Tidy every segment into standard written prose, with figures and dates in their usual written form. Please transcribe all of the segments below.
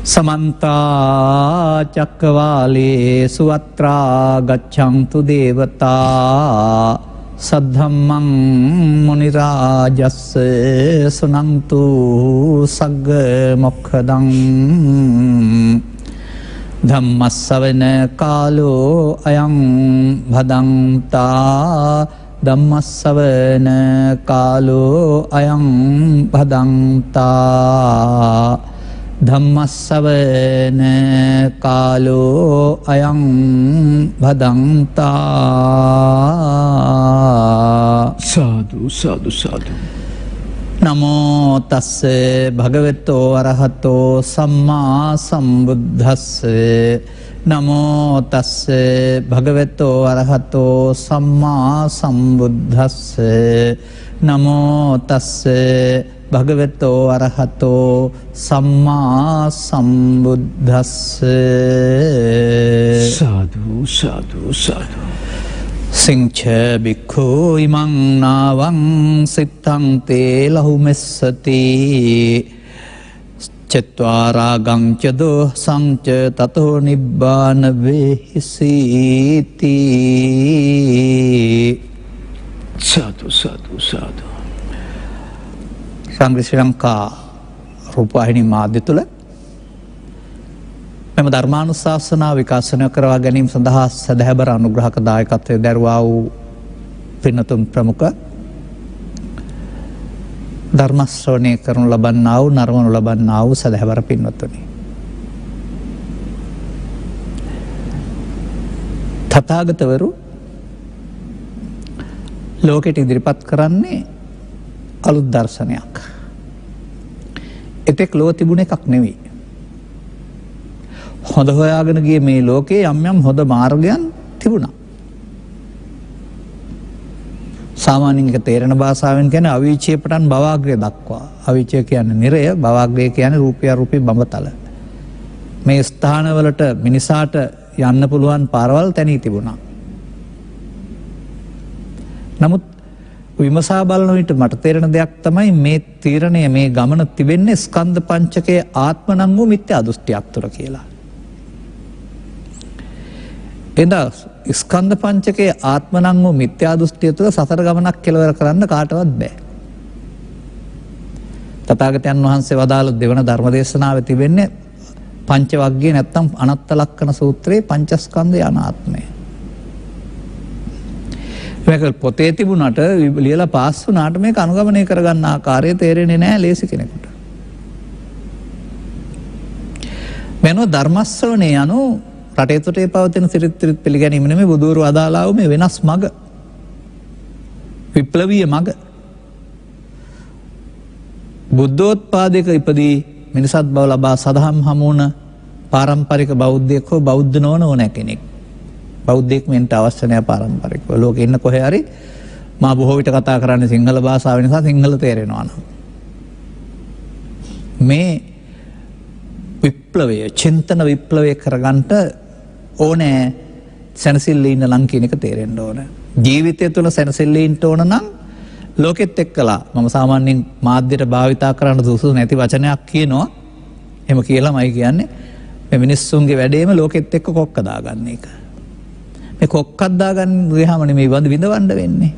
समन्ता चक्रवालेषु अत्रा गच्छन्तु देवता सद्धम्मं मुनिराजस्य सुनन्तु सग्गमोक्षदं धम्मस्सवන कालो अयं भदन्ता धम्मस्सवන कालो अयं भदन्ता धम्मस्सवන कालो अयं भदन्ता साधु साधु साधु नमो तस्से भगवतो अरहतो सम्मा सम्बुद्धस्से नमो तस्से भगवतो अरहतो सम्मा सम्बुद्धस्से नमो तस्से भगवतो अरहतो सम्मा सम्बुद्धस्से साधु साधु साधु सिंच भिक्खु इमं नावं सिद्धं ते लहुमिस्सति चत्वारागं च दोषं च ततो निब्बान वेहिसीति साधु साधु साधु සංග්‍රහ ශ්‍රී ලංකා රූපවාහිනී මාධ්‍ය තුල මෙම ධර්මානුශාසනා විකාශනය කරවා ගැනීම සඳහා සදහැබර අනුග්‍රහක දායකත්වයේ දරුවා වූ පින්තුන් ප්‍රමුඛ ධර්ම ශ්‍රවණය කරනු ලබන්නා වූ නරඹනු ලබන්නා වූ සදහැබර පින්වත්නි තථාගතවරු ලෝකෙට ඉදිරිපත් කරන්නේ අලුත් දර්ශනයක්. එතෙක් ලෝ තිබුණ එකක් නෙවෙයි. හොඳ හොයාගෙන ගිය මේ ලෝකේ යම් යම් හොඳ මාර්ගයන් තිබුණා. සාමාන්‍යයෙන් ඒක තේරෙන භාෂාවෙන් කියන්නේ අවීචය පටන් භවග්‍රය දක්වා. අවීචය කියන්නේ නිරය, භවග්‍රය කියන්නේ රූපය රූපී බඹතල. මේ ස්ථානවලට මිනිසාට යන්න පුළුවන් පාරවල් තැනී තිබුණා. නමුත් විමසා බලන විට මට තේරෙන දෙයක් තමයි මේ තීරණය මේ ගමන තිබෙන්නේ ස්කන්ධ පංචකයේ ආත්ම නම් වූ මිත්‍යා දෘෂ්ටියක් තුර කියලා. එදා ස්කන්ධ පංචකයේ ආත්ම නම් වූ මිත්‍යා දෘෂ්ටිය තුළ සතර ගමනක් කෙලවර කරන්න කාටවත් බෑ. තථාගතයන් වහන්සේ වදාළ දෙවන ධර්ම දේශනාවේ තිබෙන්නේ පංච වග්ගයේ නැත්තම් අනත්ත ලක්ෂණ සූත්‍රයේ පංචස්කන්ධය අනාත්මය. මේක පොතේ තිබුණාට ලියලා පාස් වුණාට මේක අනුගමනය කරගන්න ආකාරය තේරෙන්නේ නැහැ ලේසි කෙනෙකුට. මෙනෝ ධර්ම ශ්‍රවණේ යනු රටේ තොටේ පවතින සිරිත් පිළිගැනීම නෙමෙයි බුදුරු අදාළා වූ මේ වෙනස් මඟ. විප්ලවීය මඟ. බුද්ධෝත්පාදයක ඉපදී මිනිසත් බව ලබා සදහම් හමු වුණ පාරම්පරික බෞද්ධයෙක් හෝ බෞද්ධ නොවන ඕනෑ කෙනෙක්. බෞද්ධයෙක් වෙන්න අවශ්‍ය නැහැ පාරම්පරිකව. ලෝකේ ඉන්න කොහේ හරි මා බොහෝ විට කතා කරන්නේ සිංහල භාෂාව නිසා සිංහල තේරෙනවා නම්. මේ විප්ලවය, චින්තන විප්ලවය කරගන්නට ඕනේ සැනසෙල්ලේ ඉන්න ලං කියන එක තේරෙන්න ඕන. ජීවිතය තුළ සැනසෙල්ලේ ඉන්න ඕන නම් ලෝකෙත් එක්කලා මම සාමාන්‍යයෙන් මාධ්‍යයට භාවිතා කරන්න සුසු නැති වචනයක් කියනවා. එහෙම කියලාමයි කියන්නේ මේ මිනිස්සුන්ගේ වැඩේම ලෝකෙත් එක්ක කොක්ක දාගන්න එක. මේ කොක්කක් දාගන්න ගියාම නෙමෙයි විඳවන්න වෙන්නේ.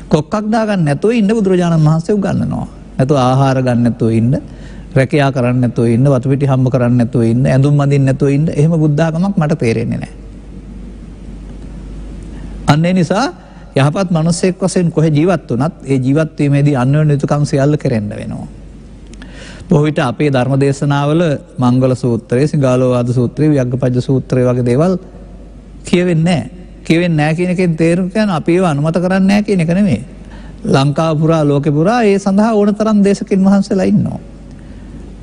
කොක්කක් දාගන්න නැතුව ඉන්න බුදුරජාණන් වහන්සේ උගන්වනවා. නැතුව ආහාර ගන්න නැතුව ඉන්න, රැකියා කරන්න නැතුව ඉන්න, වතු පිටි හම්බ කරන්න නැතුව ඉන්න, ඇඳුම් අඳින්න නැතුව ඉන්න. එහෙම බුද්ධාගමක් මට තේරෙන්නේ නැහැ. අන්න ඒ නිසා යහපත් මිනිසෙක් වශයෙන් කොහේ ජීවත් වුණත් ඒ ජීවත් වීමේදී අන්‍යෝන්‍ය යුතුකම් සියල්ල කෙරෙන්න වෙනවා. බොහෝ විට අපේ ධර්ම දේශනාවල මංගල සූත්‍රය, සිගාලෝවාද සූත්‍රය, වියග්ගපජ්ජ සූත්‍රය වගේ දේවල් කියවෙන්නේ නැහැ කියන එකෙන් තේරුම් ගන්න අපි ඒව අනුමත කරන්නේ නැහැ කියන එක නෙමෙයි. ලංකාව පුරා ලෝකෙ පුරා ඒ සඳහා ඕන තරම් දේශකින් වහන්සේලා ඉන්නවා.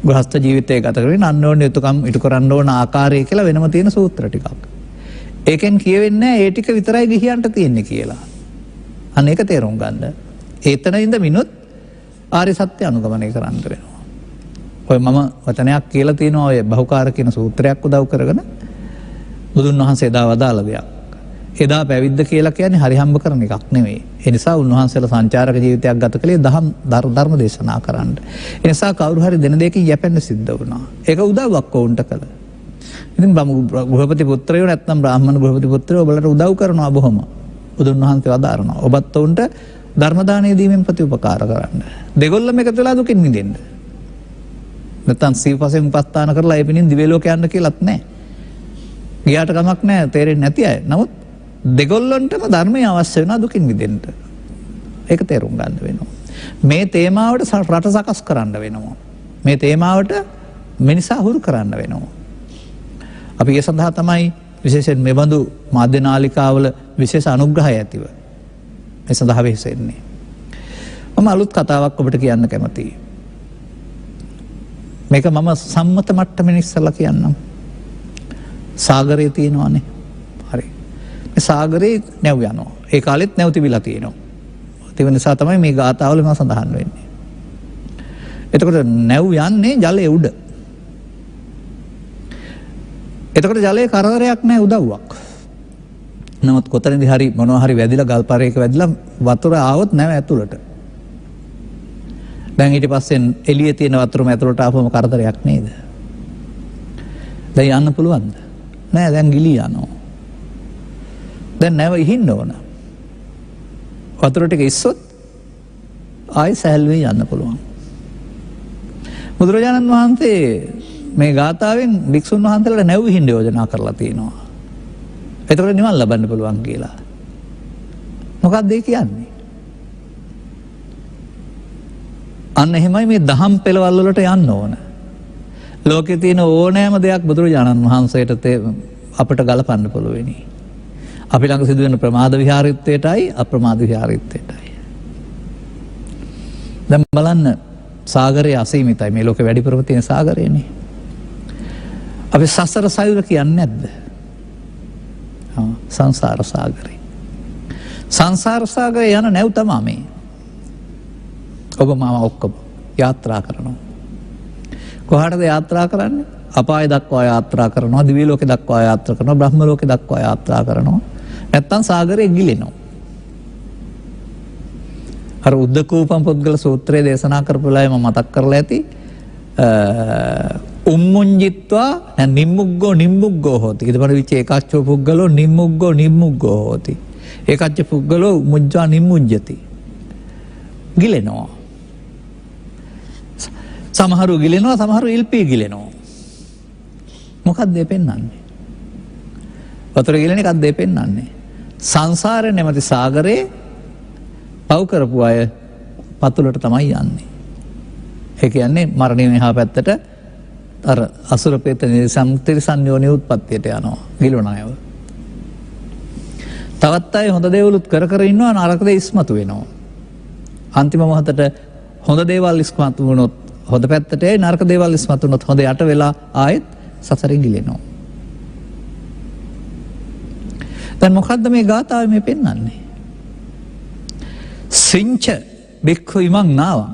ගෘහස්ත ජීවිතය ගත කරගෙන අන්‍යෝන්‍ය යුතුකම් ඉටු කරන්න ඕන ආකාරය කියලා වෙනම තියෙන සූත්‍ර ටිකක්. ඒකෙන් කියවෙන්නේ නැහැ ඒ ටික විතරයි ගිහියන්ට තියෙන්නේ කියලා. අන්න ඒක තේරුම් ගන්න. ඒතන ඉඳ මිනුත් ආර්ය සත්‍ය අනුගමනය කරන්න වෙනවා. ඔය මම වචනයක් කියලා තියෙනවා ඔය බහුකාර කියන සූත්‍රයක් උදව් කරගෙන බුදුන් වහන්සේ දා වදාළ දෙයක්. එදා පැවිද්ද කියලා කියන්නේ හරි හම්බ කරන එකක් නෙවෙයි. ඒ නිසා උන්වහන්සේලා සංචාරක ජීවිතයක් ගත කළේ ධර්ම දේශනා කරන්න. ඒ නිසා කවුරු හරි දෙන දෙයකින් යැපෙන්න සිද්ධ වුණා. ඒක උදව්වක් වුන්ට කළා. ඉතින් ගෘහපති පුත්‍රයෝ නැත්නම් බ්‍රාහ්මණ ගෘහපති පුත්‍රයෝ ඔබලට උදව් කරනවා බොහොම. බුදුන් වහන්සේ වදාරනවා. ඔබත් උන්ට ධර්ම දානය දීමෙන් ප්‍රතිඋපකාර කරන්න. දෙගොල්ලම එකතු වෙලා දුකින් මිදෙන්න. නැත්නම් සිව්පසෙන් උපස්ථාන කරලා ඒ පිණින් දිව්‍ය ලෝක යන්න කියලාත් නැහැ. ගියාට කමක් නැහැ තේරෙන්නේ නැති අය. නමුත් දෙගොල්ලන්ටම ධර්මය අවශ්‍ය වෙනවා දුකින් මිදෙන්න. ඒක තේරුම් ගන්න වෙනවා. මේ තේමාවට රට සකස් කරන්න වෙනවා. මේ තේමාවට මිනිසා හුරු කරන්න වෙනවා. අපි ඒ සඳහා තමයි විශේෂයෙන් මෙබඳු මාධ්‍ය නාලිකාවල විශේෂ අනුග්‍රහය ඇතිව මේ සඳහා වෙහෙසෙන්නේ. මම අලුත් කතාවක් ඔබට කියන්න කැමතියි. මේක මම සම්මත මට්ටමින් ඉස්සලා කියන්නම්. සාගරේ තියෙනවානේ. හරි. මේ සාගරේ නැව් යනවා. ඒ කාලෙත් නැව් තිබිලා තියෙනවා. ඒ නිසා තමයි මේ ගාථාවල මම සඳහන් වෙන්නේ. එතකොට නැව් යන්නේ ජලයේ උඩ. එතකොට ජලයේ කරදරයක් නැහැ උදව්වක්. නමුත් කොතනදී හරි මොනවා හරි වැදිලා ගල්පරයක වැදිලා වතුර ආවොත් නැව ඇතුළට. දැන් ඊට පස්සේ එළියේ තියෙන වතුරම ඇතුළට ආවම කරදරයක් නේද? දැන් යන්න පුළුවන්ද? නෑ දැන් ගිලී යනවා. දැන් නැව ඉහින්න ඕන. වතුර ටික ඉස්සොත් ආයෙ සැහැල්ලුවෙන් යන්න පුළුවන්. බුදුරජාණන් වහන්සේ මේ ගාථාවෙන් භික්ෂුන් වහන්සේලාට නැව් ඉහින්න යෝජනා කරලා තියෙනවා. එතකොට නිවන් ලබන්න පුළුවන් කියලා. මොකක්ද ඒ කියන්නේ? අන්න එහෙමයි මේ දහම් පෙළවල් වලට යන්න ඕන. ලෝකේ තියෙන ඕනෑම දෙයක් බුදුරජාණන් වහන්සේට අපට ගලපන්න පුළුවෙනි. අපි ළඟ සිදුවෙන ප්‍රමාද විහාරීත්වයටයි අප්‍රමාද විහාරීත්වයටයි. දැන් බලන්න සාගරය අසීමිතයි. මේ ලෝකේ වැඩිපුරම තියෙන සාගරයනේ. අපි සසර සයුර කියන්නේ නැද්ද? සංසාර සාගරය. සංසාර සාගරේ යන නැව් තමයි මේ. ඔබ මම ඔක්කොම යාත්‍රා කරනවා. කොහාටද යාත්‍රා කරන්නේ? අපාය දක්වා යාත්‍රා කරනවා, දිව්‍ය ලෝකෙ දක්වා යාත්‍රා කරනවා, බ්‍රහ්ම ලෝකෙ දක්වා යාත්‍රා කරනවා. නැත්තම් සාගරේ ගිලෙනවා. අර උද්දකූපම් පුද්ගල සූත්‍රයේ දේශනා කරපු වෙලාවේ මම මතක් කරලා ඇති. උම්මුංජිත්වා නිම්මුග්ගෝ නිම්මුග්ගෝ හෝති. ඊට පස්සේ විච ඒකච්චෝ පුද්ගලෝ නිම්මුග්ගෝ නිම්මුග්ගෝ හෝති. ඒකච්ච පුද්ගලෝ මුජ්ජා නිම්මුජ්ජති. ගිලෙනවා. සමහරු ගිලෙනවා, සමහරු ඉල්පී ගිලෙනවා. මොකක්ද මේ පෙන්වන්නේ? වතුර ගිලෙන එකක්ද මේ පෙන්වන්නේ? සංසාරේ නැමැති සාගරේ පව් කරපු අය පතුලට තමයි යන්නේ. ඒ කියන්නේ මරණයෙන් එහා පැත්තට අර අසුර ප්‍රේත තිරිසන් යෝනි උත්පත්තියට යනවා. ගිලුණ අයව. තවත් අය හොඳ දේවලුත් කර කර ඉන්නවා, නරක දේ ඉස්මතු වෙනවා. අන්තිම මොහොතට හොඳ දේවල් ඉස්මතු වුණොත් හොඳ පැත්තට යයි, නරක දේවල් ඉස්මතු වුණොත් හොඳ යට වෙලා ආයෙත් සසරේ ගිලෙනවා. දැන් මොකද්ද මේ ගාථාවේ මේ පෙන්වන්නේ? සිංච බික්ඛු ඉමං නාවං.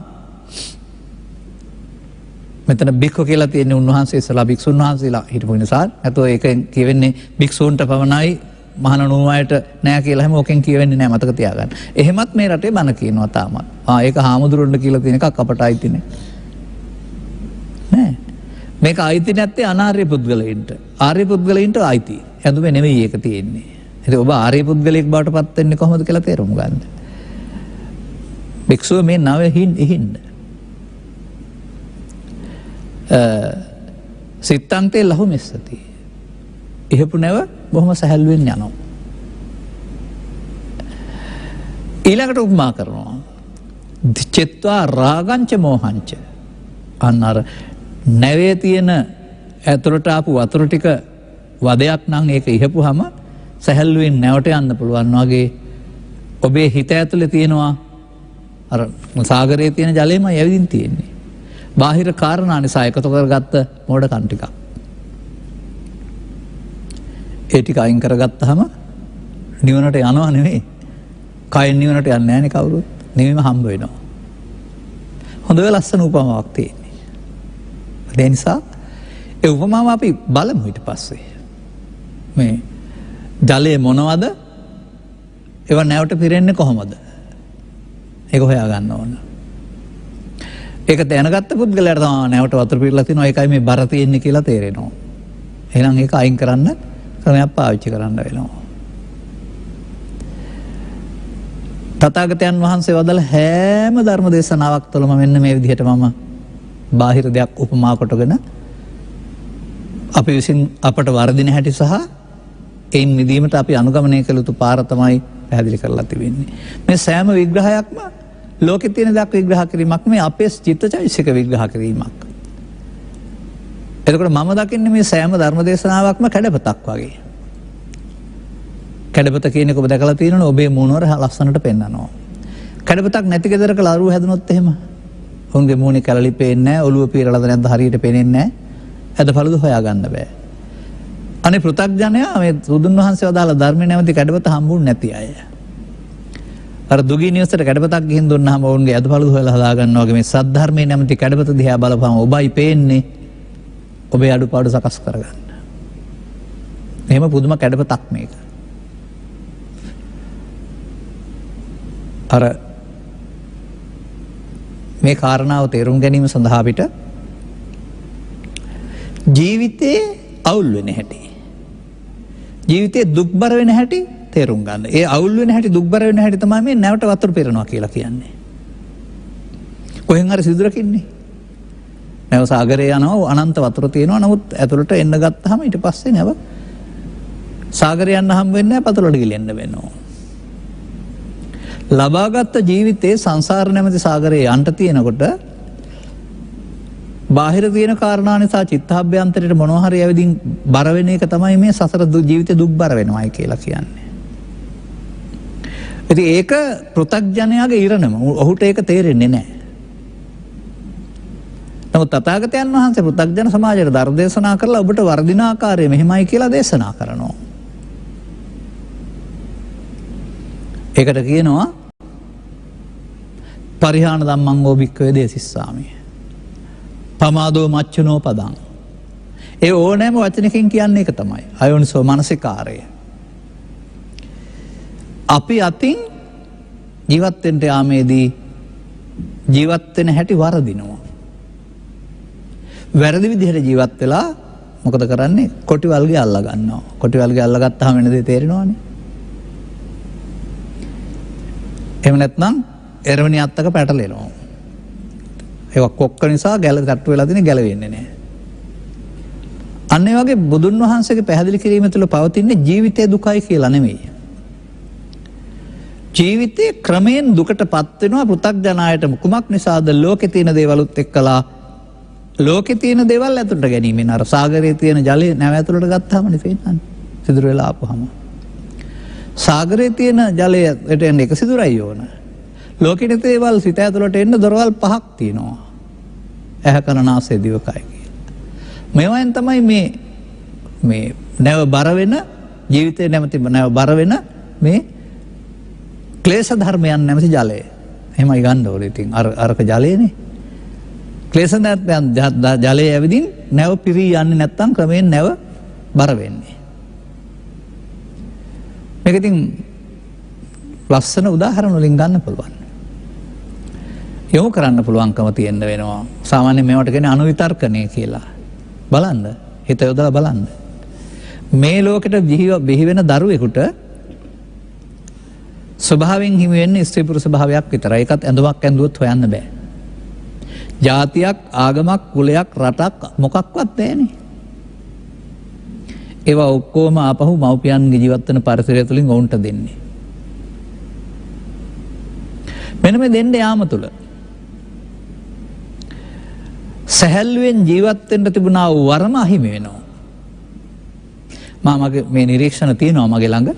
මෙතන බික්ඛු කියලා තියෙන්නේ උන්වහන්සේ ඉස්සලා භික්ෂුන් වහන්සේලා හිටපු නිසා. නැතෝ ඒකෙන් කියවෙන්නේ භික්ෂූන්ට පමණයි, මහාන නුවයට නෑ කියලා හැම ඕකෙන් කියවෙන්නේ නෑ, මතක තියාගන්න. එහෙමත් මේ රටේ බණ කියනවා තාමත්. ඒක හාමුදුරුවන්ට කියලා තියෙන එකක් අපට අයිති නෑ. මේක අයිති නැත්තේ අනාර්ය පුද්ගලයින්ට. ආර්ය පුද්ගලයින්ට අයිති. ඇඳුමේ නෙමෙයි ඒක තියෙන්නේ. ඉතින් ඔබ ආර්ය පුද්ගලයෙක් බවට පත් වෙන්නේ කොහොමද කියලා තේරුම් ගන්න. භික්ෂුව මේ නවෙ ඉහින්න. සිත්තන්තේ ලහු මෙස්සති. ඉහපු නැව බොහොම සැහැල්ලුවෙන් යනවා. ඊළඟට උපමා කරනවා. චෙත්වා රාගංච මෝහංච. අන්න අර නැවේ තියෙන ඇතුළට ආපු වතුර ටික වදයක් නම් ඒක ඉහපුවම සැහැල්ලුවෙන් නැවට යන්න පුළුවන් වගේ ඔබේ හිත ඇතුලේ තියෙනවා අර සාගරයේ තියෙන ජලයම යවිදින් තියෙන්නේ. බාහිර කාරණා නිසා එකතු කරගත්ත මෝඩකම් ටිකක්. ඒ ටික අයින් කරගත්තාම නිවනට යනවා නෙවෙයි. කයින් නිවනට යන්නේ නැහැ නේ කවුරුත්. නිවීම හම්බ වෙනවා. හොඳ ලස්සන උපමාවක් තියෙන්නේ. ඒ නිසා ඒ උපමාව අපි බලමු ඊට පස්සේ. මේ ජලය මොනවද? ඒවා නැවට පිරෙන්නේ කොහොමද? ඒක හොයා ගන්න ඕන. ඒක දැනගත්ත පුද්ගලයාට තමයි නැවට වතුර පිරලා තිනවා ඒකයි මේ බර තියෙන්නේ කියලා තේරෙනවා. එහෙනම් ඒක අයින් කරන්න ක්‍රමයක් පාවිච්චි කරන්න වෙනවා. තථාගතයන් වහන්සේ වදාළ හැම ධර්ම දේශනාවක් තුළම මෙන්න මේ විදිහට මම බාහිර දෙයක් උපමා කොටගෙන අපි විසින් අපට වර්ධින හැටි සහ එයින් මිදීමට අපි අනුගමනය කළ යුතු පාර තමයි පැහැදිලි කරලා තිබෙන්නේ. මේ සෑම විග්‍රහයක්ම ලෝකෙ තියෙන දක් විග්‍රහ කිරීමක් මේ අපේ චිත්තචෛතසික විග්‍රහ කිරීමක්. එතකොට මම දකින්නේ මේ සෑම ධර්ම දේශනාවක්ම කැඩපතක් වගේ. කැඩපත කියන එක ඔබ දැකලා තියෙනවනේ ඔබේ මූණවර ලස්සනට පෙන්නනවා. කැඩපතක් නැති ගෙදරක ලරුව හැදුනොත් එහෙම උන්ගේ මූණේ කැලලි පේන්නේ නැහැ, ඔළුව පීරලාද නැද්ද හරියට පේන්නේ නැහැ. ඇදපළද හොයාගන්න බෑ. අනේ පෘථග්ජනයා මේ බුදුන් වහන්සේ වදාළ ධර්මයේ නැමැති කැඩපත හම්බුනේ නැති අය. අර දුගී නිවසට කැඩපතක් ගිහින් දුන්නාම ඔවුන්ගේ ඇදපළද හොයලා හදා ගන්නවා වගේ මේ සද්ධර්මයේ නැමැති කැඩපත දිහා බලපුවම ඔබයි පේන්නේ ඔබේ අඩුපාඩු සකස් කරගන්න. එහෙම පුදුම කැඩපතක් මේක. අර මේ කාරණාව තේරුම් ගැනීම සඳහා අපිට ජීවිතේ අවුල් වෙන හැටි ජීවිතේ දුක්බර වෙන හැටි තේරුම් ගන්න. ඒ අවුල් වෙන හැටි දුක්බර වෙන හැටි තමයි මේ නැවට වතුර පිරෙනවා කියලා කියන්නේ. කොහෙන් හරි සිදුරකින්නේ. නැව සාගරේ යනවා අනන්ත වතුර තියෙනවා. නමුත් ඇතුළට එන්න ගත්තාම ඊට පස්සේ නැව සාගරේ යන්න හම් වෙන්නේ නැහැ, පතලොඩ ගිලින්න වෙනවා. ලබාගත් ජීවිතේ සංසාර නැමැති සාගරේ යන්න තියෙනකොට බාහිර තියෙන කාරණා නිසා චිත්තාභ්‍යන්තරයට මොනවා හරි ඇවිදින් බර වෙන එක තමයි මේ සසර ජීවිතේ දුක්බර වෙනවයි කියලා කියන්නේ. ඉතින් ඒක පෘථග්ජනයාගේ ඉරණම. ඔහුට ඒක තේරෙන්නේ නැහැ. නමුත් තථාගතයන් වහන්සේ පෘථග්ජන සමාජයට ධර්ම දේශනා කරලා ඔබට වර්ධින ආකාරය මෙහිමයි කියලා දේශනා කරනවා. ඒකට කියනවා පරිහාන ධම්මං ඕ භික්ඛවේ දේසිස්සාමි. පමාදෝ මච්චුනෝ පදං. ඒ ඕනෑම වචනකින් කියන්නේ ඒක තමයි. අයෝනිසෝ මනසිකාරය. අපි අතින් ජීවත් වෙන්න යාමේදී ජීවත් වෙන හැටි වරදිනවා. වැරදි විදිහට ජීවත් වෙලා මොකද කරන්නේ? කොටි වල්ගේ අල්ලා ගන්නවා. කොටි වල්ගේ අල්ලා ගත්තාම වෙන දේ තේරෙනවනේ. එහෙම නැත්නම් එරවණි අත්තක පැටලෙනවා. ඒක කොක්ක නිසා ගැල තට්ටු වෙලා තියෙන ගැලවෙන්නේ නැහැ. අන්න ඒ වගේ බුදුන් වහන්සේගේ පැහැදිලි කිරීම තුළ පවතින්නේ ජීවිතයේ දුකයි කියලා නෙමෙයි. ජීවිතේ ක්‍රමයෙන් දුකටපත් වෙනවා පෘථග්ජනයාට කුමක් නිසාද? ලෝකේ තියෙන දේවලුත් එක්කලා ලෝකේ තියෙන දේවල් ඇතුළට ගැනීමෙන් අර සාගරයේ තියෙන ජලය නැව ඇතුළට ගත්තාම නෙපෙන්නන්නේ. සිදුර වෙලා ආපුවම. සාගරයේ තියෙන ජලයට එන්න එක සිදුරයි ඕන. ලෝකෙට දේවල් සිත ඇතුළට එන්න දොරවල් 5ක් තියෙනවා. ඇහ කන නාසය දිවකය කියලා. මේවෙන් තමයි මේ නැව බර වෙන ජීවිතේ නැමැති නැව බර වෙන මේ ක්ලේශ ධර්මයන් නැමැති ජලය. එහෙමයි ගන්න ඕනේ. ඉතින් අරක ජලයනේ. ක්ලේශ නැත්නම් ජලය ඇවිදින් නැව පිරී යන්නේ නැත්නම් ක්‍රමයෙන් නැව බර වෙන්නේ. මේක ඉතින් ලස්සන උදාහරණ වලින් ගන්න පුළුවන්. යොමු කරන්න පුළුවන්කම තියෙන්න වෙනවා. සාමාන්‍යයෙන් මේවට කියන්නේ අනුවිතර්කණය කියලා. බලන්න. හිත යොදලා බලන්න. මේ ලෝකෙට බිහි වෙන දරුවෙකුට ස්වභාවයෙන් හිමි වෙන්නේ ස්ත්‍රී පුරුෂ භාවයක් විතරයි. ඒකත් ඇඳුමක් ඇඳුවොත් හොයන්න බෑ. ජාතියක්, ආගමක්, කුලයක්, රටක් මොකක්වත් නැහැනේ. ඒවා ඔක්කොම ආපහු මව්පියන්ගේ ජීවත් වෙන පරිසරය තුලින් ඔවුන්ට දෙන්නේ. මෙන්න මේ දෙන්න යාම තුල සැහැල්ලුවෙන් ජීවත් වෙන්න තිබුණා වූ වරම අහිමි වෙනවා. මගේ මේ නිරීක්ෂණ තියෙනවා මගේ ළඟ.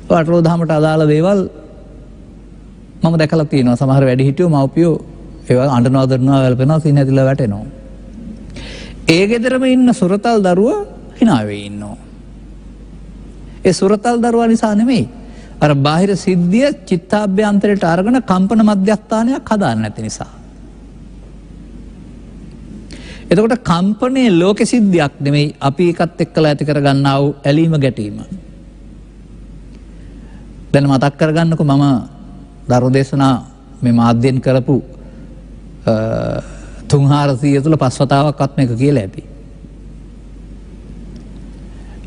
වටරෝ දහමට අදාළ දේවල් මම දැකලා තියෙනවා. සමහර වැඩිහිටියෝ මව්පියෝ ඒවා අඬනවා දරනවා වැළපෙනවා සින් ඇතිලා වැටෙනවා. ඒ ගෙදරම ඉන්න සුරතල් දරුවා hina වෙයි ඉන්නවා. ඒ සුරතල් දරුවා නිසා නෙමෙයි. අර බාහිර සිද්ධිය චිත්තාභ්‍යන්තරයට අරගෙන කම්පන මධ්‍යස්ථානයක් හදාන්න නැති නිසා. එතකොට කම්පනයේ ලෝක සිද්ධියක් නෙමෙයි අපි එකත් එක්කලා ඇති කරගන්නා වූ ඇලීම ගැටීම. දැන් මතක් කරගන්නකො මම ධර්ම දේශනා මේ මාධ්‍යෙන් කරපු 300 තුල 5 වතාවක්වත් මේක කියලා ඇති.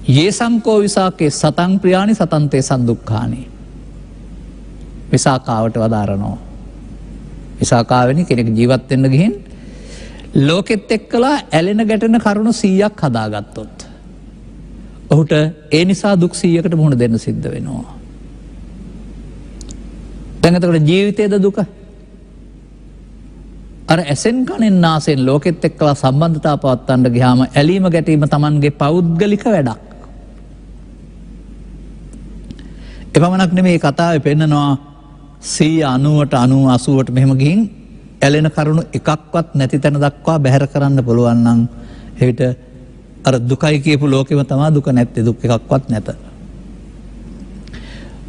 යේ සංකෝ විසාකේ සතං ප්‍රියානි සතන්තේ සන්දුක්ඛානි. විසාකාවට වදාරනවා. විසාකාවෙනි කෙනෙක් ජීවත් වෙන්න ගිහින් ලෝකෙත් එක්කලා ඇලෙන ගැටෙන කරුණු 100ක් හදාගත්තොත් ඔහුට ඒ නිසා දුක් 100කට මුහුණ දෙන්න සිද්ධ වෙනවා. දැන් එතකොට ජීවිතයේද දුක? අර ඇසෙන් කනෙන් නාසයෙන් ලෝකෙත් එක්කලා සම්බන්ධතාව පවත්වන්න ගියාම ඇලීම ගැටීම Tamanගේ පෞද්ගලික වැඩක්. එපමණක් නෙමෙයි කතාවේ පෙන්නනවා 190ට 90 80ට මෙහෙම ගිහින් ඇලෙන කරුණු එකක්වත් නැති තැන දක්වා බැහැර කරන්න පුළුවන් නම් එවිට අර දුකයි කියපු ලෝකෙම තමයි දුක නැත්තේ. දුක් එකක්වත් නැත.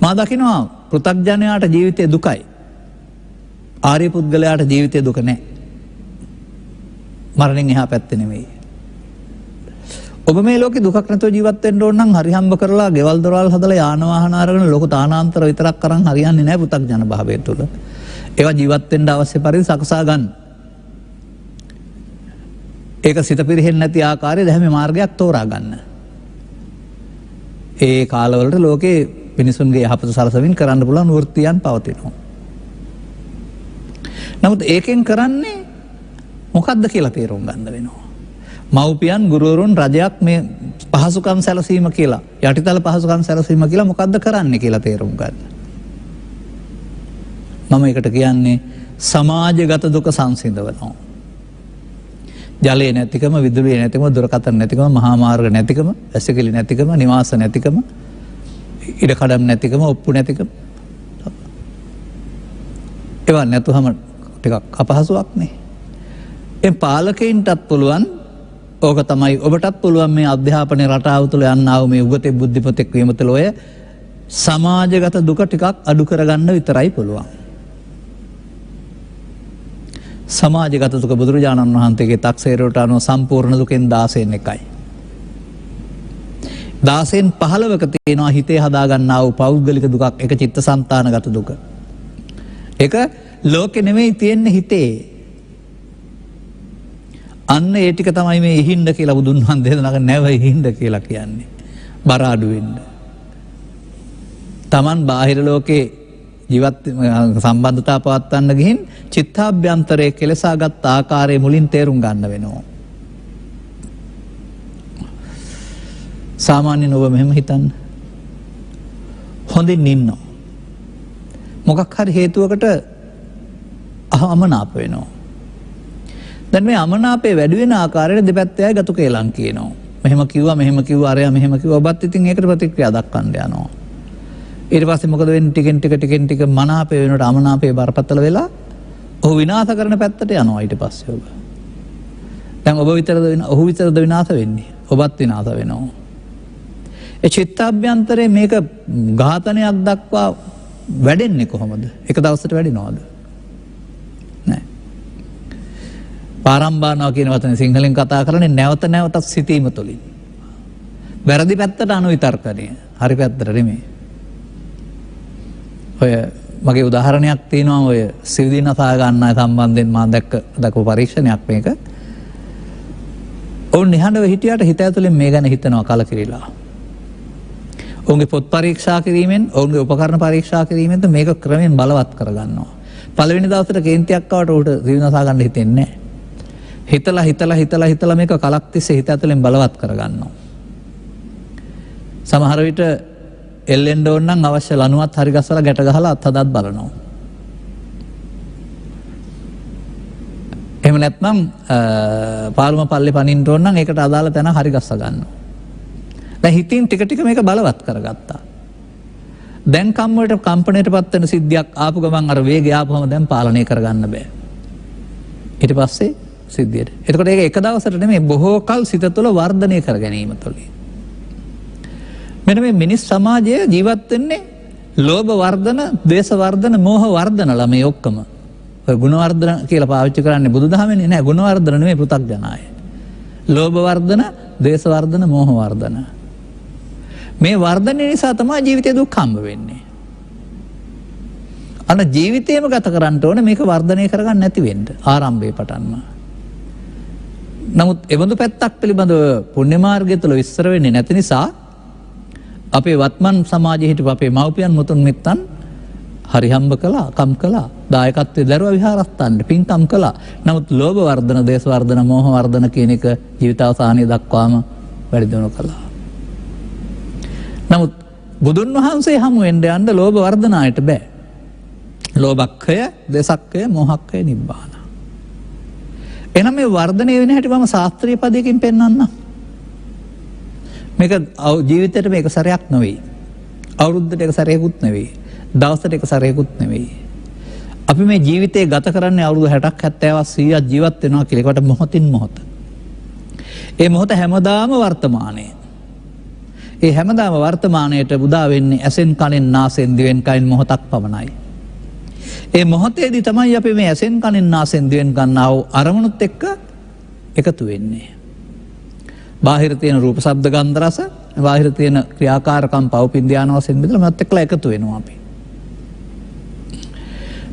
මා දකිනවා පෘථග්ජනයාට ජීවිතේ දුකයි. ආර්ය පුද්ගලයාට ජීවිතේ දුක නැහැ. මරණයෙන් එහා පැත්තේ නෙමෙයි. ඔබ මේ ලෝකේ දුකක් නැතුව ජීවත් වෙන්න ඕන නම් හරි හම්බ කරලා ගෙවල් දොරවල් හදලා යාන වාහන අරගෙන ලොකු තානාන්තර විතරක් කරන් හරියන්නේ නැහැ පෘථග්ජන භාවය තුළ. ඒවා ජීවත් වෙන්න අවශ්‍ය පරිදි සකසා ගන්න. ඒක සිත පිරෙහෙන්නේ නැති ආකාරයේ දැහැමි මාර්ගයක් තෝරා ගන්න. ඒ කාලවලට ලෝකේ මිනිසුන්ගේ යහපත සලසමින් කරන්න පුළුවන් වෘත්තියන් පවතිනවා. නමුත් ඒකෙන් කරන්නේ මොකක්ද කියලා තේරුම් ගන්න වෙනවා. මව්පියන් ගුරුවරුන් රජයක් මේ පහසුකම් සැලසීම කියලා යටිතල පහසුකම් සැලසීම කියලා මොකක්ද කරන්නේ කියලා තේරුම් ගන්න. මම ඒකට කියන්නේ සමාජගත දුක සංසිඳවනවා. ජලය නැතිකම, විදුලිය නැතිකම, දුරකථන නැතිකම, මහා මාර්ග නැතිකම, ඇසකිලි නැතිකම, නිවාස නැතිකම, ඉඩකඩම් නැතිකම, ඔප්පු නැතිකම. ඒවා නැතුවම ටිකක් අපහසුයක් නේ. ඒ පාලකයින්ටත් පුළුවන් ඕක තමයි ඔබටත් පුළුවන් මේ අධ්‍යාපනය රටාව තුළ යන්නා වූ මේ උගතේ බුද්ධිමතෙක් වීම තුළ ඔය සමාජගත දුක ටිකක් අඩු කරගන්න විතරයි පුළුවන්. සමාජගත දුක බුදුරජාණන් වහන්සේගේ තක්සේරුවට අනුව සම්පූර්ණ දුකෙන් 16න් එකයි. 16න් 15ක තියෙනවා හිතේ හදාගන්නා වූ පෞද්ගලික දුකක්. ඒක චිත්තසංතානගත දුක. ඒක ලෝකෙ නෙමෙයි තියෙන්නේ හිතේ. අන්න ඒ ටික තමයි මේ ඉහින්ද කියලා බුදුන් වහන්සේ දෙනක නැව ඉහින්ද කියලා කියන්නේ. බර අඩු වෙන්න. Taman බාහිර ලෝකේ ජීවත් සම්බන්ධතාව පවත්වන්න ගිහින් චිත්තාභ්‍යන්තරයේ කෙලසාගත් ආකාරයේ මුලින් තේරුම් ගන්න වෙනවා. සාමාන්‍යයෙන් ඔබ මෙහෙම හිතන්න. හොඳින් ඉන්නවා. මොකක් හරි හේතුවකට අමනාප වෙනවා. දැන් මේ අමනාපේ වැඩි වෙන ආකාරයට දෙපැත්තේ අය ගතු කේලම් කියනවා. මෙහෙම කිව්වා මෙහෙම කිව්වා අරයා මෙහෙම කිව්වා ඔබත් ඉතින් ඒකට ප්‍රතික්‍රියා දක්වන්න යනවා. ඊට පස්සේ මොකද වෙන්නේ ටිකෙන් ටික මනාපේ වෙනකොට අමනාපේ බරපතල වෙලා ඔහු විනාශ කරන පැත්තට යනවා ඊට පස්සේ ඔබ. දැන් ඔබ විතරද ඔහු විතරද විනාශ වෙන්නේ? ඔබත් විනාශ වෙනවා. ඒ චිත්තාභ්‍යන්තරේ මේක ඝාතනයක් දක්වා වැඩෙන්නේ කොහොමද? එක දවසට වැඩිනවද? නෑ. පාරම්බානවා කියන වචනේ සිංහලෙන් කතා කරන්නේ නැවත නැවතත් සිතීම තුළින්. වැරදි පැත්තට අනුවිතර්කණය. හරි පැත්තට නෙමෙයි. ඔය මගේ උදාහරණයක් තියෙනවා ඔය සිවුදී නසා ගන්න සම්බන්ධයෙන් මම දැක්කපු පරීක්ෂණයක් මේක. ඔවුන් නිහඬව හිටියට හිත ඇතුලෙන් මේ ගැන හිතනවා කලකිරිලා. ඔවුන්ගේ පොත් පරීක්ෂා කිරීමෙන් ඔවුන්ගේ උපකරණ පරීක්ෂා කිරීමෙන් මේක ක්‍රමයෙන් බලවත් කරගන්නවා. පළවෙනි දවසට කේන්තියක් ආවට උට සිවුදී නසා ගන්න හිතෙන්නේ නැහැ. හිතලා මේක කලක් තිස්සේ හිත ඇතුලෙන් බලවත් කරගන්නවා. සමහර විට එල්ලෙන්න ඕන නම් අවශ්‍ය ලණුවත් හරි ගස්සලා ගැට ගහලා අත් හදත් බලනවා. එහෙම නැත්නම් පාරුම පල්ලේ පනින්න ඕන නම් ඒකට අදාළ තැන හරි ගස්ස ගන්නවා. දැන් හිතින් ටික මේක බලවත් කරගත්තා. දැන් කම්මලට කම්පණයටපත් වෙන සිද්ධියක් ආපු ගමන් අර වේගය ආපුවම දැන් පාලනය කරගන්න බෑ. ඊට පස්සේ සිද්ධියට. එතකොට ඒක එක දවසට නෙමෙයි බොහෝ කල් සිත තුළ වර්ධනය කර ගැනීම තුළින්. මෙන්න මේ මිනිස් සමාජය ජීවත් වෙන්නේ ලෝභ වර්ධන, ද්වේෂ වර්ධන, මෝහ වර්ධන ළමයි ඔක්කොම. ඔය ගුණ වර්ධන කියලා පාවිච්චි කරන්නේ බුදුදහමනේ නෑ. ගුණ වර්ධන නෙමෙයි පෘථග්ජනය. ලෝභ වර්ධන, ද්වේෂ වර්ධන, මෝහ වර්ධන. මේ වර්ධනය නිසා තමයි ජීවිතේ දුක් හම්බ වෙන්නේ. අන්න ජීවිතේම ගත කරන්න ඕනේ මේක වර්ධනය කරගන්න නැති වෙන්න ආරම්භයේ පටන්ම. නමුත් එබඳු පැත්තක් පිළිබඳව පුණ්‍ය මාර්ගය තුළ විස්තර වෙන්නේ නැති නිසා අපේ වත්මන් සමාජයේ හිටපු අපේ මව්පියන් මුතුන් මිත්තන් හරි හම්බ කළා, කම් කළා, දායකත්වයේ දරුවා විහාරස්ථානට පින්කම් කළා. නමුත් ලෝභ වර්ධන, දේශ වර්ධන, මෝහ වර්ධන කියන එක ජීවිතාවසානයේ දක්වාම වැඩි දියුණු කළා. නමුත් බුදුන් වහන්සේ හමු වෙන්න යන්න ලෝභ වර්ධනායට බෑ. ලෝභක්ඛය, දේශක්ඛය, මෝහක්ඛය, නිබ්බාන. එහෙනම් මේ වර්ධනය වෙන හැටි මම ශාස්ත්‍රීය පදයකින් පෙන්වන්නම්. මේක ජීවිතේට මේක සැරයක් නෙවෙයි. අවුරුද්දට එක සැරයකුත් නෙවෙයි. දවසට එක සැරයකුත් නෙවෙයි. අපි මේ ජීවිතේ ගත කරන්නේ අවුරුදු 60ක් 70ක් 100ක් ජීවත් වෙනවා කියලා. ඒකට මොහොතින් මොහොත. ඒ මොහොත හැමදාම වර්තමානයේ. ඒ හැමදාම වර්තමානයේට උදා වෙන්නේ ඇසෙන් කනෙන් නාසෙන් දිවෙන් කයින් මොහොතක් පමණයි. ඒ මොහොතේදී තමයි අපි මේ ඇසෙන් කනෙන් නාසෙන් දිවෙන් ගන්නා වූ අරමුණුත් එක්ක එකතු වෙන්නේ. බාහිර තියෙන රූප ශබ්ද ගන්ධ රස, බාහිර තියෙන ක්‍රියාකාරකම් පවපින් ධාන වශයෙන් බෙදලා මත් එක්කලා එකතු වෙනවා අපි.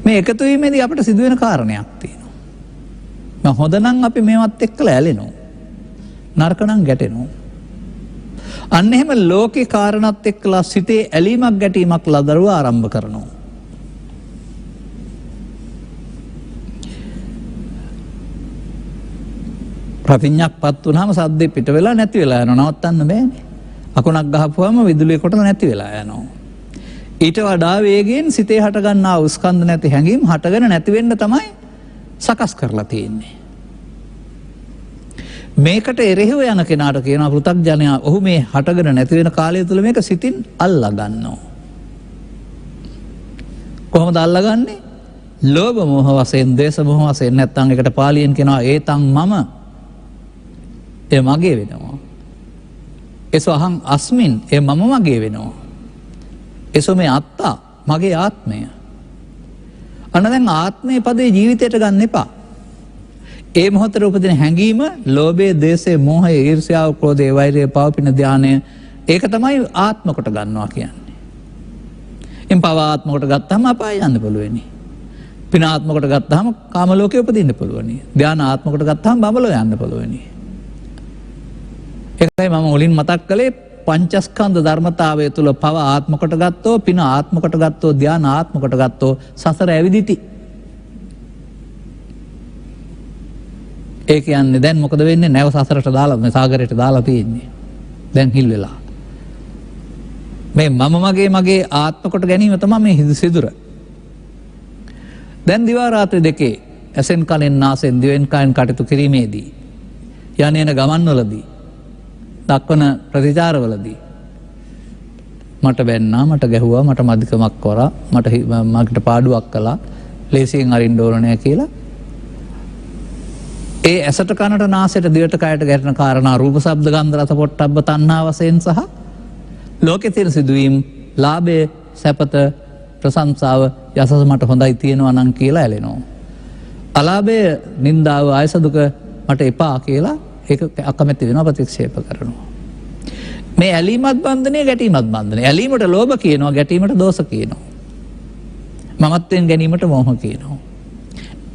මේ එකතු වීමේදී අපිට සිදුවෙන කාරණයක් තියෙනවා. හොඳ නම් අපි මේවත් එක්කලා ඇලෙනවා. නරක නම් ගැටෙනවා. අන්න එහෙම ලෝකේ කාරණාත් එක්කලා සිතේ ඇලීමක් ගැටීමක් ලදරුවා ආරම්භ කරනවා. ප්‍රතිඥාක්පත් වුණාම සද්දේ පිට වෙලා නැති වෙලා යනවා. නවත්තන්න බෑනේ. අකුණක් ගහපුවාම විදුලිය කොටලා නැති වෙලා යනවා. ඊට වඩා වේගයෙන් සිතේ හටගන්නා උස්කන්ධ නැති හැඟීම් හටගෙන නැති වෙන්න තමයි සකස් කරලා තියෙන්නේ. මේකට එරෙහිව යන කෙනාට කියනවා පෘථග්ජනයා ඔහු මේ හටගෙන නැති වෙන කාලය තුල මේක සිතින් අල්ලා ගන්නවා. කොහොමද අල්ලගන්නේ? ලෝභ මොහ වශයෙන්, දේශ මොහ වශයෙන්, නැත්නම් එකට පාලියෙන් කියනවා ඒතං මම, ඒ මගේ වෙනවා. එසෝ අහං අස්මින්, ඒ මම මගේ වෙනවා. එසෝ මේ අත්තා, මගේ ආත්මය. අන්න දැන් ආත්මයේ පදේ ජීවිතයට ගන්න එපා. ඒ මොහොතේ උපදින හැඟීම, ලෝභය, දේශය, මෝහය, ඊර්ෂ්‍යාව, ක්‍රෝධය, වෛරය, පවපින ධානය, ඒක තමයි ආත්ම කොට ගන්නවා කියන්නේ. එම් පව ආත්ම කොට ගත්තාම අපාය යන්න පුළුවනි. පින ආත්ම කොට ගත්තාම කාම ලෝකේ උපදින්න පුළුවනි. ධාන ආත්ම කොට ගත්තාම බඹලෝ යන්න පුළුවනි. ඒකයි මම මුලින් මතක් කළේ පංචස්කන්ධ ධර්මතාවය තුල පව ආත්ම කොට ගත්තෝ, පින ආත්ම කොට ගත්තෝ, ධාන ආත්ම කොට ගත්තෝ සසර ඇවිදිති. ඒ කියන්නේ දැන් මොකද වෙන්නේ? නැව සසරට දාලා මේ සාගරයට දාලා තියෙන්නේ. දැන් හිල් වෙලා. මේ මම මගේ ආත්ම කොට ගැනීම තමයි මේ සිදුර. දැන් දිවා රාත්‍රී දෙකේ ඇසෙන් කනෙන් නාසෙන් දිවෙන් කයෙන් කටයුතු කිරීමේදී යන්නේන ගමන්වලදී දක්වන ප්‍රතිචාරවලදී මට බැන්නා, මට ගැහුවා, මට මදිකමක් කරා, මට පාඩුවක් කළා, ලේසියෙන් අරින්න ඕන නෑ කියලා ඒ ඇසට කනට නාසයට දිවට කයට ගැටෙන කාරණා රූප ශබ්ද ගන්ධ රස පොට්ටබ්බ තණ්හා වශයෙන් සහ ලෝකේ තියෙන සිදුවීම්, ලාභය, සැපත, ප්‍රශංසාව, යසස මට හොඳයි තියෙනවා නම් කියලා ඇලෙනවා. අලාභය, නින්දාව, ආයස දුක මට එපා කියලා ඒක අකමැති වෙනවා, ප්‍රතික්ෂේප කරනවා. මේ ඇලීමත් බන්ධනය, ගැටීමත් බන්ධනය. ඇලීමට ලෝභ කියනවා, ගැටීමට දෝෂ කියනවා. මමත්වෙන් ගැනීමට මෝහ කියනවා.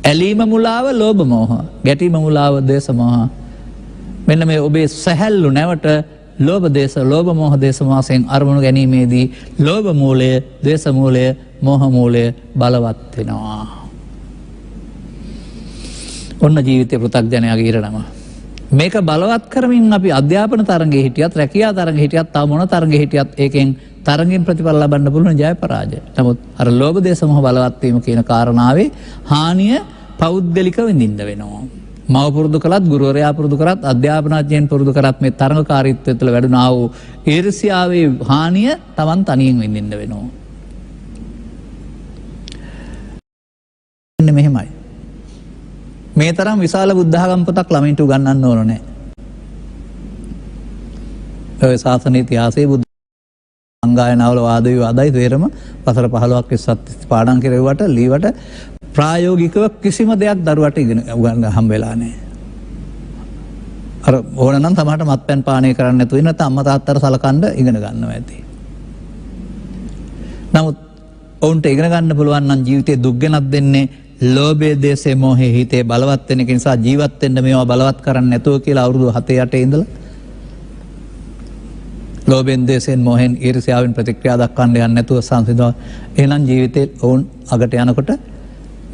ඇලීම මුලාව ලෝභ මෝහ, ගැටීම මුලාව දේශ මෝහ. මෙන්න මේ ඔබේ සැහැල්ලු නැවට ලෝභ දේශ, ලෝභ මෝහ දේශ මෝහයෙන් අරමුණු ගැනීමේදී ලෝභ මූලය, දේශ මූලය, මෝහ මූලය බලවත් වෙනවා. ඔන්න ජීවිතේ පෘථග්ජනයාගේ ඉරණම. මේක බලවත් කරමින් අපි අධ්‍යාපන තරඟයේ හිටියත්, රැකියා තරඟයේ හිටියත්, තව මොන තරඟයේ හිටියත් ඒකෙන් තරඟෙන් ප්‍රතිඵල ලබන්න පුළුවන් ජය පරාජය. නමුත් අර ලෝභ දේශ මොහ බලවත් වීම කියන කාරණාවේ හානිය පෞද්ගලික විඳින්න වෙනවා. මව පුරුදු කළත්, ගුරුවරයා පුරුදු කරත්, අධ්‍යාපනඥයන් පුරුදු කරත් මේ තරඟකාරීත්වය තුළ වැඩුණා වූ ඊර්ෂ්‍යාවේ හානිය Taman තනියෙන් විඳින්න වෙනවා. මෙන්න මෙහෙමයි. මේ තරම් විශාල බුද්ධඝම පොතක් ළමයින්ට උගන්වන්න ඕන නෑ. ඔය ශාසන ඉතිහාසයේ බුද්ධ සංගායනාවල වාද විවාදයි තේරම වසර 15ක් ඉස්සත් පාඩම් කෙරෙව්වට ලීවට ප්‍රායෝගිකව කිසිම දෙයක් දරුවට ඉගෙන ගන්න හම්බ වෙලා නැහැ. අර ඕන නම් තමකට මත්පැන් පානය කරන්න නැතුව ඉන්න නැත්නම් අම්මා තාත්තට සලකන්න ඉගෙන ගන්නවා ඇති. නමුත් ඔවුන්ට ඉගෙන ගන්න පුළුවන් නම් ජීවිතේ දුක් ගෙනත් දෙන්නේ ලෝභය, දේශය, මෝහය හිතේ බලවත් වෙන එක නිසා ජීවත් වෙන්න මේවා බලවත් කරන්න නැතුව කියලා අවුරුදු 7 8 ඉඳලා ලෝභයෙන්, දේශයෙන්, මෝහෙන්, ඊර්ෂ්‍යාවෙන් ප්‍රතික්‍රියා දක්වන්න යන්නේ නැතුව සංසිඳව. එහෙනම් ජීවිතේ ඔවුන් අගට යනකොට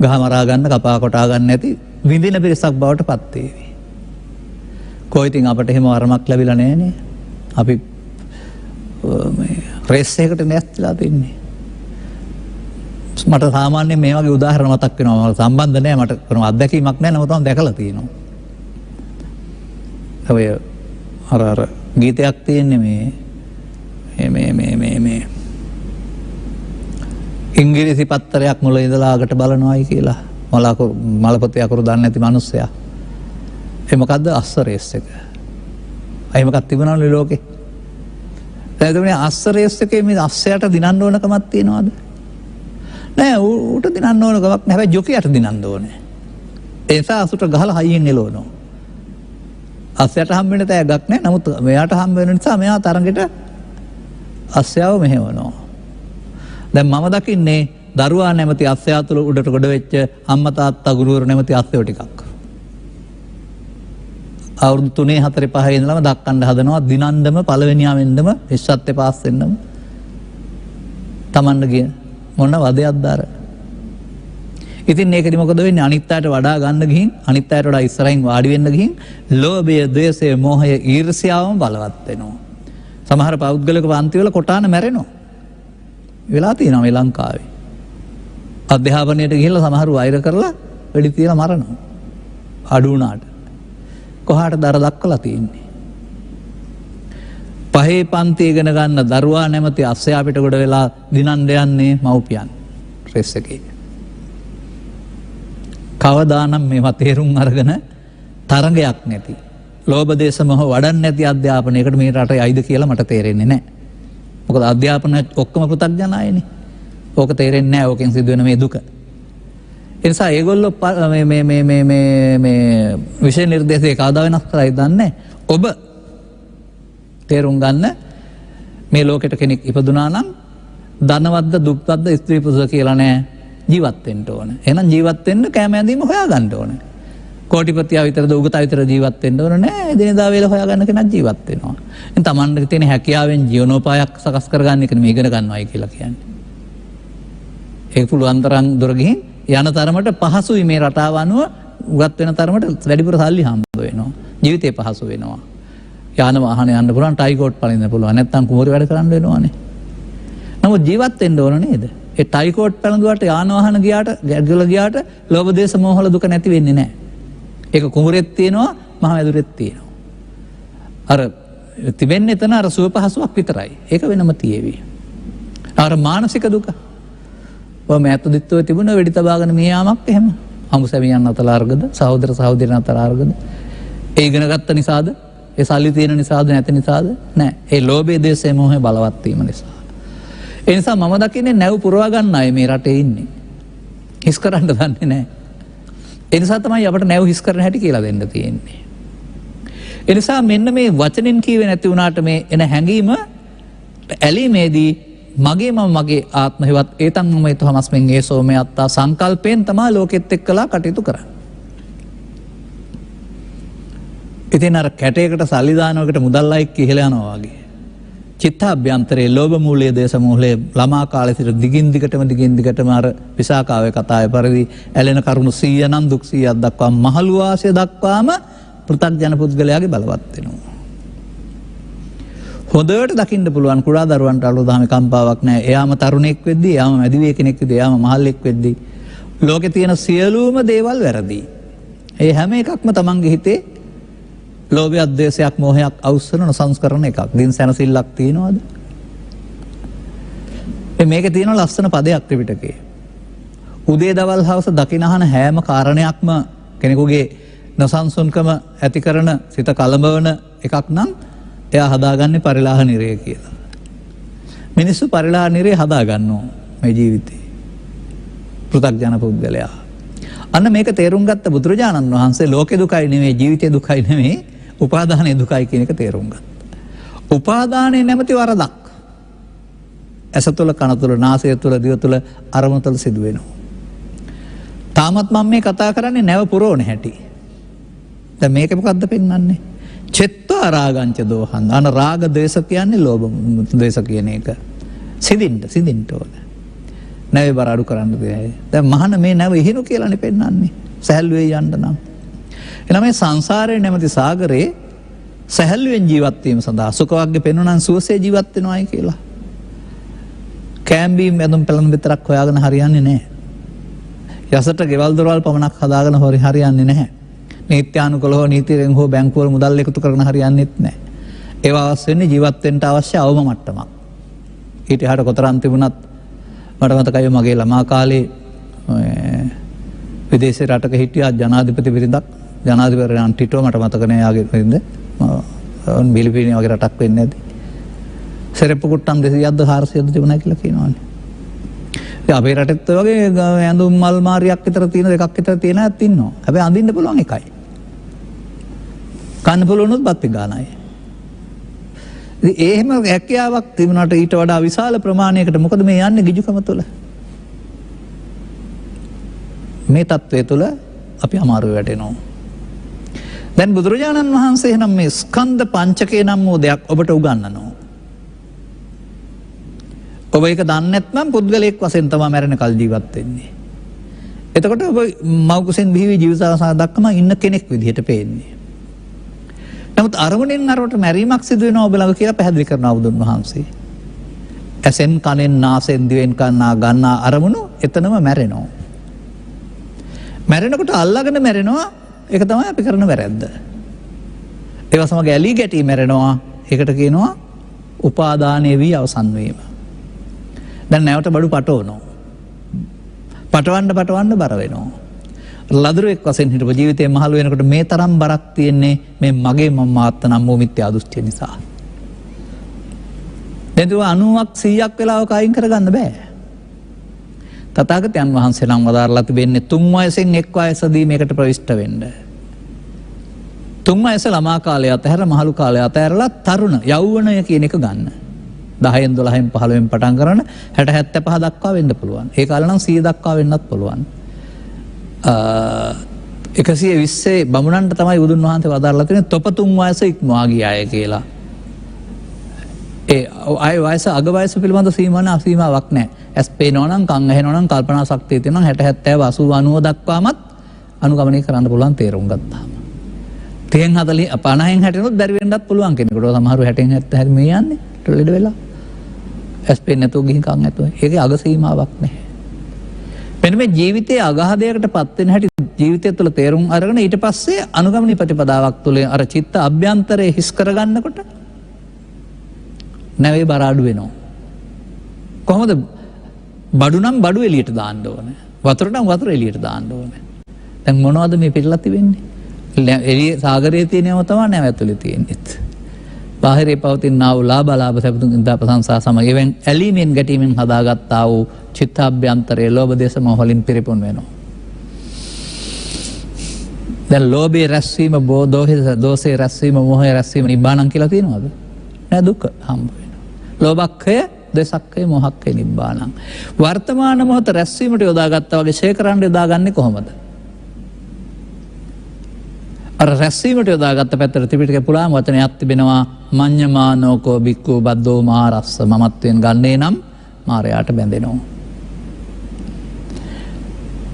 ගහ මරා ගන්න, කපා කොටා ගන්න නැති විඳින පිරිසක් බවට පත් වේවි. කොයිතින් අපට එහෙම වරමක් ලැබිලා නැහනේ. අපි මේ රේස් එකකට නැස්තිලා තින්නේ. මට සාමාන්‍යයෙන් මේ වගේ උදාහරණ මතක් වෙනවා. මට සම්බන්ධ නැහැ, මට কোনো අත්දැකීමක් නැහැ. නමුත් මම දැකලා තියෙනවා. ඔය අර ගීතයක් තියෙන්නේ මේ ඉංග්‍රීසි පත්තරයක් මුල ඉඳලා අගට බලනවායි කියලා. මලපොතේ අකුරු දන්නේ නැති මිනිස්සයා. ඒ මොකද්ද? අස්ස රේස් එක. අය මොකක්ද තිබුණානේ ලෝකේ. දැන් අස්ස රේස් එකේ මේ අස්සයට දිනන්න ඕන කමක් තියනවද? නෑ, ඌට දිනන්න ඕන කමක් නෑ. හැබැයි ජොකියට දිනන්න ඕනේ. ඒ නිසා අසුට ගහලා හයියෙන් එලවනවා. අස්සයට හම්බ වෙන තෑග්ගක් නෑ. නමුත් මෙයාට හම්බ වෙන නිසා මෙයා තරඟෙට අස්සයාව මෙහෙවනවා. දැන් මම දකින්නේ දරුවා නැමැති අස්සයා තුළ උඩට ගොඩ වෙච්ච අම්මා තාත්තා ගුරුවරු නැමැති අස්සයෝ ටිකක්. අවුරුදු 3 4 5 ඉඳලම දක්වන්න හදනවා දිනන්දම පළවෙනියා වෙන්නම ඉස්සත්තේ පාස් වෙන්නම. Tamanne ගිය මොන වදයක්ද අර. ඉතින් මේකදී මොකද වෙන්නේ? අනිත් අයට වඩා ගන්න ගිහින්, අනිත් අයට වඩා ඉස්සරහින් වාඩි වෙන්න ගිහින් ලෝභය, ද්වේෂය, මෝහය, ඊර්ෂ්‍යාවම බලවත් වෙනවා. සමහර පෞද්ගලික පන්ති වල කොටාන මැරෙනවා. වෙලා තියෙනවා මේ ලංකාවේ. අධ්‍යාපනයට ගිහිල්ලා සමහරු වෛර කරලා වෙඩි තියලා මරනවා. අඩු වුණාට. කොහාටද දර දක්වලා තියෙන්නේ? පහේ පන්ති ඉගෙන ගන්න දරුවා නැමැති අස්සයා පිට ගොඩ වෙලා දිනන්න යන්නේ මව්පියන් රෙස් එකේ. කවදානම් මේවා තේරුම් අරගෙන තරඟයක් නැති, ලෝභ දේශ මොහ වඩන්නේ නැති අධ්‍යාපනයකට මේ රටේ අයිද කියලා මට තේරෙන්නේ නැහැ. මොකද අධ්‍යාපන ඔක්කොම පෘථග්ජනයිනේ. ඕක තේරෙන්නේ නැහැ. ඕකෙන් සිදුවෙන මේ දුක. ඒ නිසා ඒගොල්ලෝ මේ විෂය නිර්දේශය කවදා වෙනස් කරයි දන්නේ. ඔබ තේරුම් ගන්න මේ ලෝකෙට කෙනෙක් ඉපදුනා නම් ධනවත්ද දුප්පත්ද ස්ත්‍රී පුරුෂ කියලා නෑ, ජීවත් වෙන්න ඕන. එහෙනම් ජීවත් වෙන්න කැම ඇඳීම හොයා ගන්න ඕන. කෝටිපතියා විතරද උගතා විතර ජීවත් වෙන්න ඕන නෑ. එදිනෙදා වේල හොයා ගන්න කෙනෙක් ජීවත් වෙනවා. ඉතින් Tamanne තියෙන හැකියාවෙන් ජීවනෝපායක් සකස් කර ගන්න එක නෙමෙයි ඉගෙන ගන්නවයි කියලා කියන්නේ. ඒක පුළුවන් තරම් දුර ගිහින් යන තරමට පහසුයි. මේ රටාව අනුව උගත් වෙන තරමට වැඩිපුර සල්ලි හම්බ වෙනවා. ජීවිතේ පහසු වෙනවා. යාන වාහන යන්න පුළුවන්, ටයිකෝට් පලින්න පුළුවන්. නැත්තම් කුමරු වැඩ කරන්න වෙනවනේ. නමුත් ජීවත් වෙන්න ඕන නේද? ඒ ටයිකෝට් පැලඳුවට යාන වාහන ගියාට ලෝභ දේශ මොහල දුක නැති වෙන්නේ නැහැ. ඒක කුමරෙත් තියෙනවා, මහ වැදුරෙත් තියෙනවා. අර තිබෙන්නේ එතන අර සුව පහසුවක් විතරයි. ඒක වෙනම තියේවි. අර මානසික දුක. ඔය මෑත දිත්තෝ තිබුණ වෙඩි තබාගෙන මේ යාමක් එහෙම. අමු සැමියන් අතර අර්ගද, සහෝදර සහෝදරියන් අතර අර්ගද? ඒ ඉගෙන ගත්ත නිසාද? ඒ සල්ලි තියෙන නිසාද නැති නිසාද? නෑ. ඒ ලෝභය, දේශය, මෝහය බලවත් වීම නිසා. ඒ නිසා මම දකින්නේ නැව් පුරවා ගන්න අය මේ රටේ ඉන්නේ. හිස් කරන්න දන්නේ නැහැ. ඒ නිසා තමයි අපට නැව් හිස් කරන්න හැටි කියලා දෙන්න තියෙන්නේ. ඒ නිසා මෙන්න මේ වචනෙන් කියවේ නැති වුණාට මේ එන හැඟීම ඇලීමේදී මගේ ආත්ම හිවත් ඒතන් මම ඊතමස්මෙන් ඒසෝ මේ අත්තා සංකල්පයෙන් තමයි ලෝකෙත් එක්කලා කටයුතු කරන්නේ. ඉතින් අර කැටයකට සල්ලි දානවකට මුදල්ලයි කියලා යනවා වගේ. චිත්තාභ්‍යන්තරයේ ලෝභ මූලයේ දේශ මූලයේ ළමා කාලේ සිට දිගින් දිගටම අර විසාකාවේ කතාවේ පරිදි ඇලෙන කරුණු 100 නම් දුක් 100ක් දක්වා මහලු වාසය දක්වාම පෘථග්ජන පුද්ගලයාගේ බලවත් වෙනවා. හොඳට දකින්න පුළුවන් කුඩා දරුවන්ට අලුතම කම්පාවක් නැහැ. එයාම තරුණෙක් වෙද්දී, එයාම මැදිවිය කෙනෙක් වෙද්දී, එයාම මහල්ලෙක් වෙද්දී ලෝකේ තියෙන සියලුම දේවල් වැරදි. ඒ හැම එකක්ම තමන්ගේ හිතේ ලෝභයක්, ද්වේෂයක්, මෝහයක් අවුස්සන නොසංස්කරන එකක්. දින් සැනසෙල්ලක් තියනවද? මේකේ තියෙන ලස්සන පදයක් ත්‍රිපිටකයේ. උදේ දවල් හවස දකිනහන හැම කාරණයක්ම කෙනෙකුගේ නොසන්සුන්කම ඇති කරන, සිත කලඹවන එකක් නම් එයා හදාගන්නේ පරිලාහ නිරය කියලා. මිනිස්සු පරිලාහ නිරය හදාගන්නවා මේ ජීවිතේ. පෘථග්ජන පුද්ගලයා. අන්න මේක තේරුම් ගත්ත බුදුරජාණන් වහන්සේ ලෝකේ දුකයි නෙමෙයි, ජීවිතේ දුකයි නෙමෙයි, උපාදානයේ දුකයි කියන එක තේරුම් ගත්තා. උපාදානයේ නැමැති වරදක්. ඇස තුළ, කන තුළ, නාසය තුළ, දිව තුළ, අරමුණ තුළ සිදු වෙනවා. තාමත් මම මේ කතා කරන්නේ නැව පුරවන හැටි. දැන් මේක මොකද්ද පෙන්වන්නේ? චෙත්තා රාගංච දෝහං. අන රාග ද්වේෂ කියන්නේ ලෝභ ද්වේෂ කියන එක. සිදින්න ඕන. නැවේ බර අඩු කරන්න දෙයි. දැන් මහන මේ නැව ඉහිණු කියලානේ පෙන්වන්නේ. සැහැල්ලුවේ යන්න නම්. එනනම් මේ සංසාරේ නැමැති සාගරේ සැහැල්ලුවෙන් ජීවත් වීම සඳහා සුඛවර්ග පෙන්වනන් සුවසේ ජීවත් වෙනවායි කියලා. කැම්බීම් ඇඳුම් පැළඳුම් විතරක් හොයාගෙන හරියන්නේ නැහැ. යසට ගෙවල් දොරවල් පමණක් හදාගෙන හරියන්නේ නැහැ. නීත්‍යානුකූලව නීතියෙන් හෝ බැංකුවල මුදල් එකතු කරගෙන හරියන්නේත් නැහැ. ඒවා අවශ්‍ය වෙන්නේ ජීවත් වෙන්න අවශ්‍ය අවම මට්ටමක්. ඊට එහාට කොතරම් තිබුණත් මට මතකයි මගේ ළමා කාලේ විදේශ රටක හිටියා ජනාධිපති බිරිඳක්. ජනාධිපතිවරයන් ටිටෝ මට මතක නෑ යාගේ බිරිඳ. බිලිපිනි වගේ රටක් වෙන්නේ නැති. සෙරප්පු කුට්ටම් 200ක්ද 400ක්ද තිබුණා කියලා කියනවානේ. ඉතින් අපේ රටෙත් වගේ ඇඳුම් මල් මාරියක් විතර තියෙන දෙකක් විතර තියෙන ඇත් ඉන්නවා. හැබැයි අඳින්න පුළුවන් එකයි. කන්න පුළුවනුත් බත් ගානයි. ඉතින් එහෙම හැකියාවක් තිබුණාට ඊට වඩා විශාල ප්‍රමාණයකට මොකද මේ යන්නේ ගිජුකම තුළ? මේ தત્ත්වය තුළ අපි අමාරු වැටෙනවා. දැන් බුදුරජාණන් වහන්සේ නම් මේ ස්කන්ධ පංචකේ නම් වූ දෙයක් ඔබට උගන්වනවා. ඔබ ඒක දන්නේ නැත්නම් පුද්ගලයෙක් වශයෙන් තමයි මැරෙන කල් ජීවත් වෙන්නේ. එතකොට ඔබ මව්කුසෙන් බිහිවි ජීවිතාවසාන දක්වාම ඉන්න කෙනෙක් විදිහට පේන්නේ. නමුත් අරමුණෙන් අරවට මැරීමක් සිදු වෙනවා ඔබ ළඟ කියලා පැහැදිලි කරනවා බුදුන් වහන්සේ. ඇසෙන් කනෙන් නාසයෙන් දිවෙන් ගන්නා අරමුණු එතනම මැරෙනවා. මැරෙනකොට අල්ලාගෙන මැරෙනවා. ඒක තමයි අපි කරන වැරැද්ද. ඒවා සමග ඇලී ගැටී මැරෙනවා. ඒකට කියනවා උපාදානයේ වී අවසන් වීම. දැන් නැවට බඩු පටවනවා. පටවන්න බර වෙනවා. ලදරුවෙක් වශයෙන් හිටපු ජීවිතේ මහලු වෙනකොට මේ තරම් බරක් තියෙන්නේ මේ මගේ මම ආත්ත නම් වූ මිත්‍යා දෘෂ්ටිය නිසා. දැන් ඒක 90ක් 100ක් වෙලාවක අයින් කරගන්න බෑ. තථාගතයන් වහන්සේ නම් වදාරලා තිබෙන්නේ තුන් වයසෙන් එක් වයසදී මේකට ප්‍රවිෂ්ඨ වෙන්න. තුන් වයස ළමා කාලය අතහැර මහලු කාලය අතහැරලා තරුණ යෞවනය කියන එක ගන්න. 10න් 12න් 15න් පටන් කරන 60 75 දක්වා වෙන්න පුළුවන්. ඒ කාලේ නම් 100 දක්වා වෙන්නත් පුළුවන්. 120 බමුණන්ට තමයි බුදුන් වහන්සේ වදාරලා තියෙන්නේ තොප තුන් වයස ඉක්මවා ගිය අය කියලා. ඒ අය වයස අග වයස පිළිබඳ සීමාවක් නැහැ. ඇස් පේනවා නම් කන් ඇහෙනවා නම් කල්පනා ශක්තිය තියෙනවා 60 70 80 90 දක්වාමත් අනුගමනය කරන්න පුළුවන් තේරුම් ගත්තාම. 30 40 50න් 60 නොත් බැරි වෙන්නත් පුළුවන් කෙනෙකුට. සමහරව 60න් 70 මේ යන්නේ ලෙඩ වෙලා. ඇස් පේන්නේ නැතුව ගිහින් කන් ඇතුව. ඒකේ අග සීමාවක් නැහැ. මෙන්න මේ ජීවිතයේ අගහදයකට පත් වෙන හැටි ජීවිතය තුළ තේරුම් අරගෙන ඊට පස්සේ අනුගමනී ප්‍රතිපදාවක් තුළ අර චිත්ත අභ්‍යන්තරයේ හිස් කරගන්නකොට නැවේ බර අඩු වෙනවා. කොහොමද? බඩු නම් බඩු එළියට දාන්න ඕනේ. වතුර නම් වතුර එළියට දාන්න ඕනේ. දැන් මොනවද මේ පිටලා තිබෙන්නේ? එළිය සාගරයේ තියෙනව තමයි නැව ඇතුලේ තියෙන්නේ. බාහිරේ පවතින ආ වූ ලාභ සැපතුන් ඉඳා ප්‍රශංසා සමග එවෙන් ඇලීමෙන් ගැටීමෙන් හදාගත්තා වූ චිත්තාභ්‍යන්තරයේ ලෝභ දේශ මොහ වලින් පිරිපුන් වෙනවා. දැන් ලෝභයේ රැස්වීම දෝෂයේ රැස්වීම මොහේ රැස්වීම නිබ්බාණං කියලා තියෙනවද? නෑ, දුක හම්බ වෙනවා. ලෝභක්ඛය දේශක්ඛය මොහක්ඛය නිබ්බාණං. වර්තමාන මොහොත රැස්වීමට යොදාගත්තා වගේ ෂේ කරන්න යොදාගන්නේ කොහොමද? අර රැස්වීමට යොදාගත්ත පැත්තට ත්‍රිපිටකේ පුරාම වචනයක් තිබෙනවා මඤ්ඤමානෝකෝ බික්ඛු බද්දෝ මහරස්ස මමත්වෙන් ගන්නේ නම් මාරයාට බැඳෙනවා.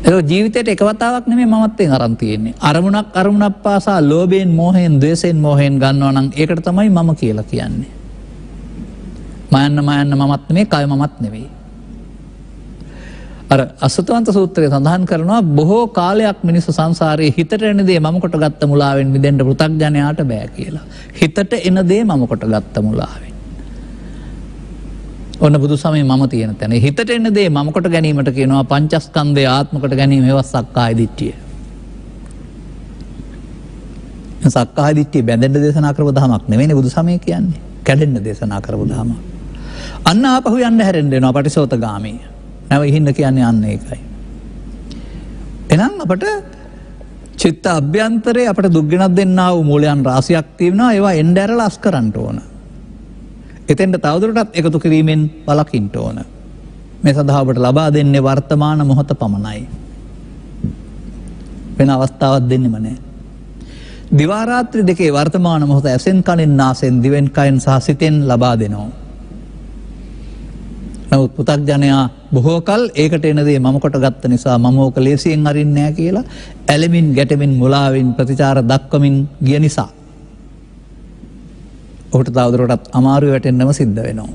ඒක ජීවිතේට එක වතාවක් නෙමෙයි මමත්වෙන් අරන් තියෙන්නේ. අරමුණක් පාසා ලෝභයෙන් මෝහයෙන් ද්වේෂයෙන් මෝහයෙන් ගන්නවා නම් ඒකට තමයි මම කියලා කියන්නේ. මයන්න මමත් නෙමෙයි කය මමත් නෙමෙයි. අර අසුතවන්ත සූත්‍රයේ සඳහන් කරනවා බොහෝ කාලයක් මිනිස්සු සංසාරයේ හිතට එන දේ මම කොට ගත්ත මුලාවෙන් මිදෙන්න පෘථග්ජනයාට බෑ කියලා. හිතට එන දේ මම කොට ගත්ත මුලාවෙන්. ඔන්න බුදු සමයේ මම තියෙන තැන. හිතට එන දේ මම කොට ගැනීමට කියනවා පංචස්කන්ධය ආත්ම කොට ගැනීම ඒවා සක්කාය දිට්ඨිය. සක්කාය දිට්ඨිය බැඳෙන්න දේශනා කරපු දහමක් නෙවෙයිනේ බුදු සමය කියන්නේ. කැඩෙන්න දේශනා කරපු දහමක්. අන්න ආපහු යන්න හැරෙන්න වෙනවා පටිසෝතගාමී. නැව ඉහින්න කියන්නේ අන්න ඒකයි. එහෙනම් අපට චිත්ත අභ්‍යන්තරේ අපට දුක් ගෙනත් දෙන්නා වූ මූලයන් රාශියක් තියෙනවා. ඒවා එන්න ඇරලා අස් කරන්න ඕන. එතෙන්ට තවදුරටත් එකතු කිරීමෙන් වළකින්න ඕන. මේ සඳහා ඔබට ලබා දෙන්නේ වර්තමාන මොහොත පමණයි. වෙන අවස්ථාවක් දෙන්නෙම නැහැ. දිවා රාත්‍රී දෙකේ වර්තමාන මොහොත ඇසෙන් කනෙන් නාසෙන් දිවෙන් කයෙන් සහ සිතෙන් ලබා දෙනවා. නමුත් පුතග්ජනයා බොහෝ කල් ඒකට එන දේ මම කොට ගත්ත නිසා මම ඕක ලේසියෙන් අරින්නේ නැහැ කියලා ඇලෙමින් ගැටෙමින් මුලාවෙන් ප්‍රතිචාර දක්වමින් ගිය නිසා ඔහුට තවදුරටත් අමාරුවේ වැටෙන්නම සිද්ධ වෙනවා.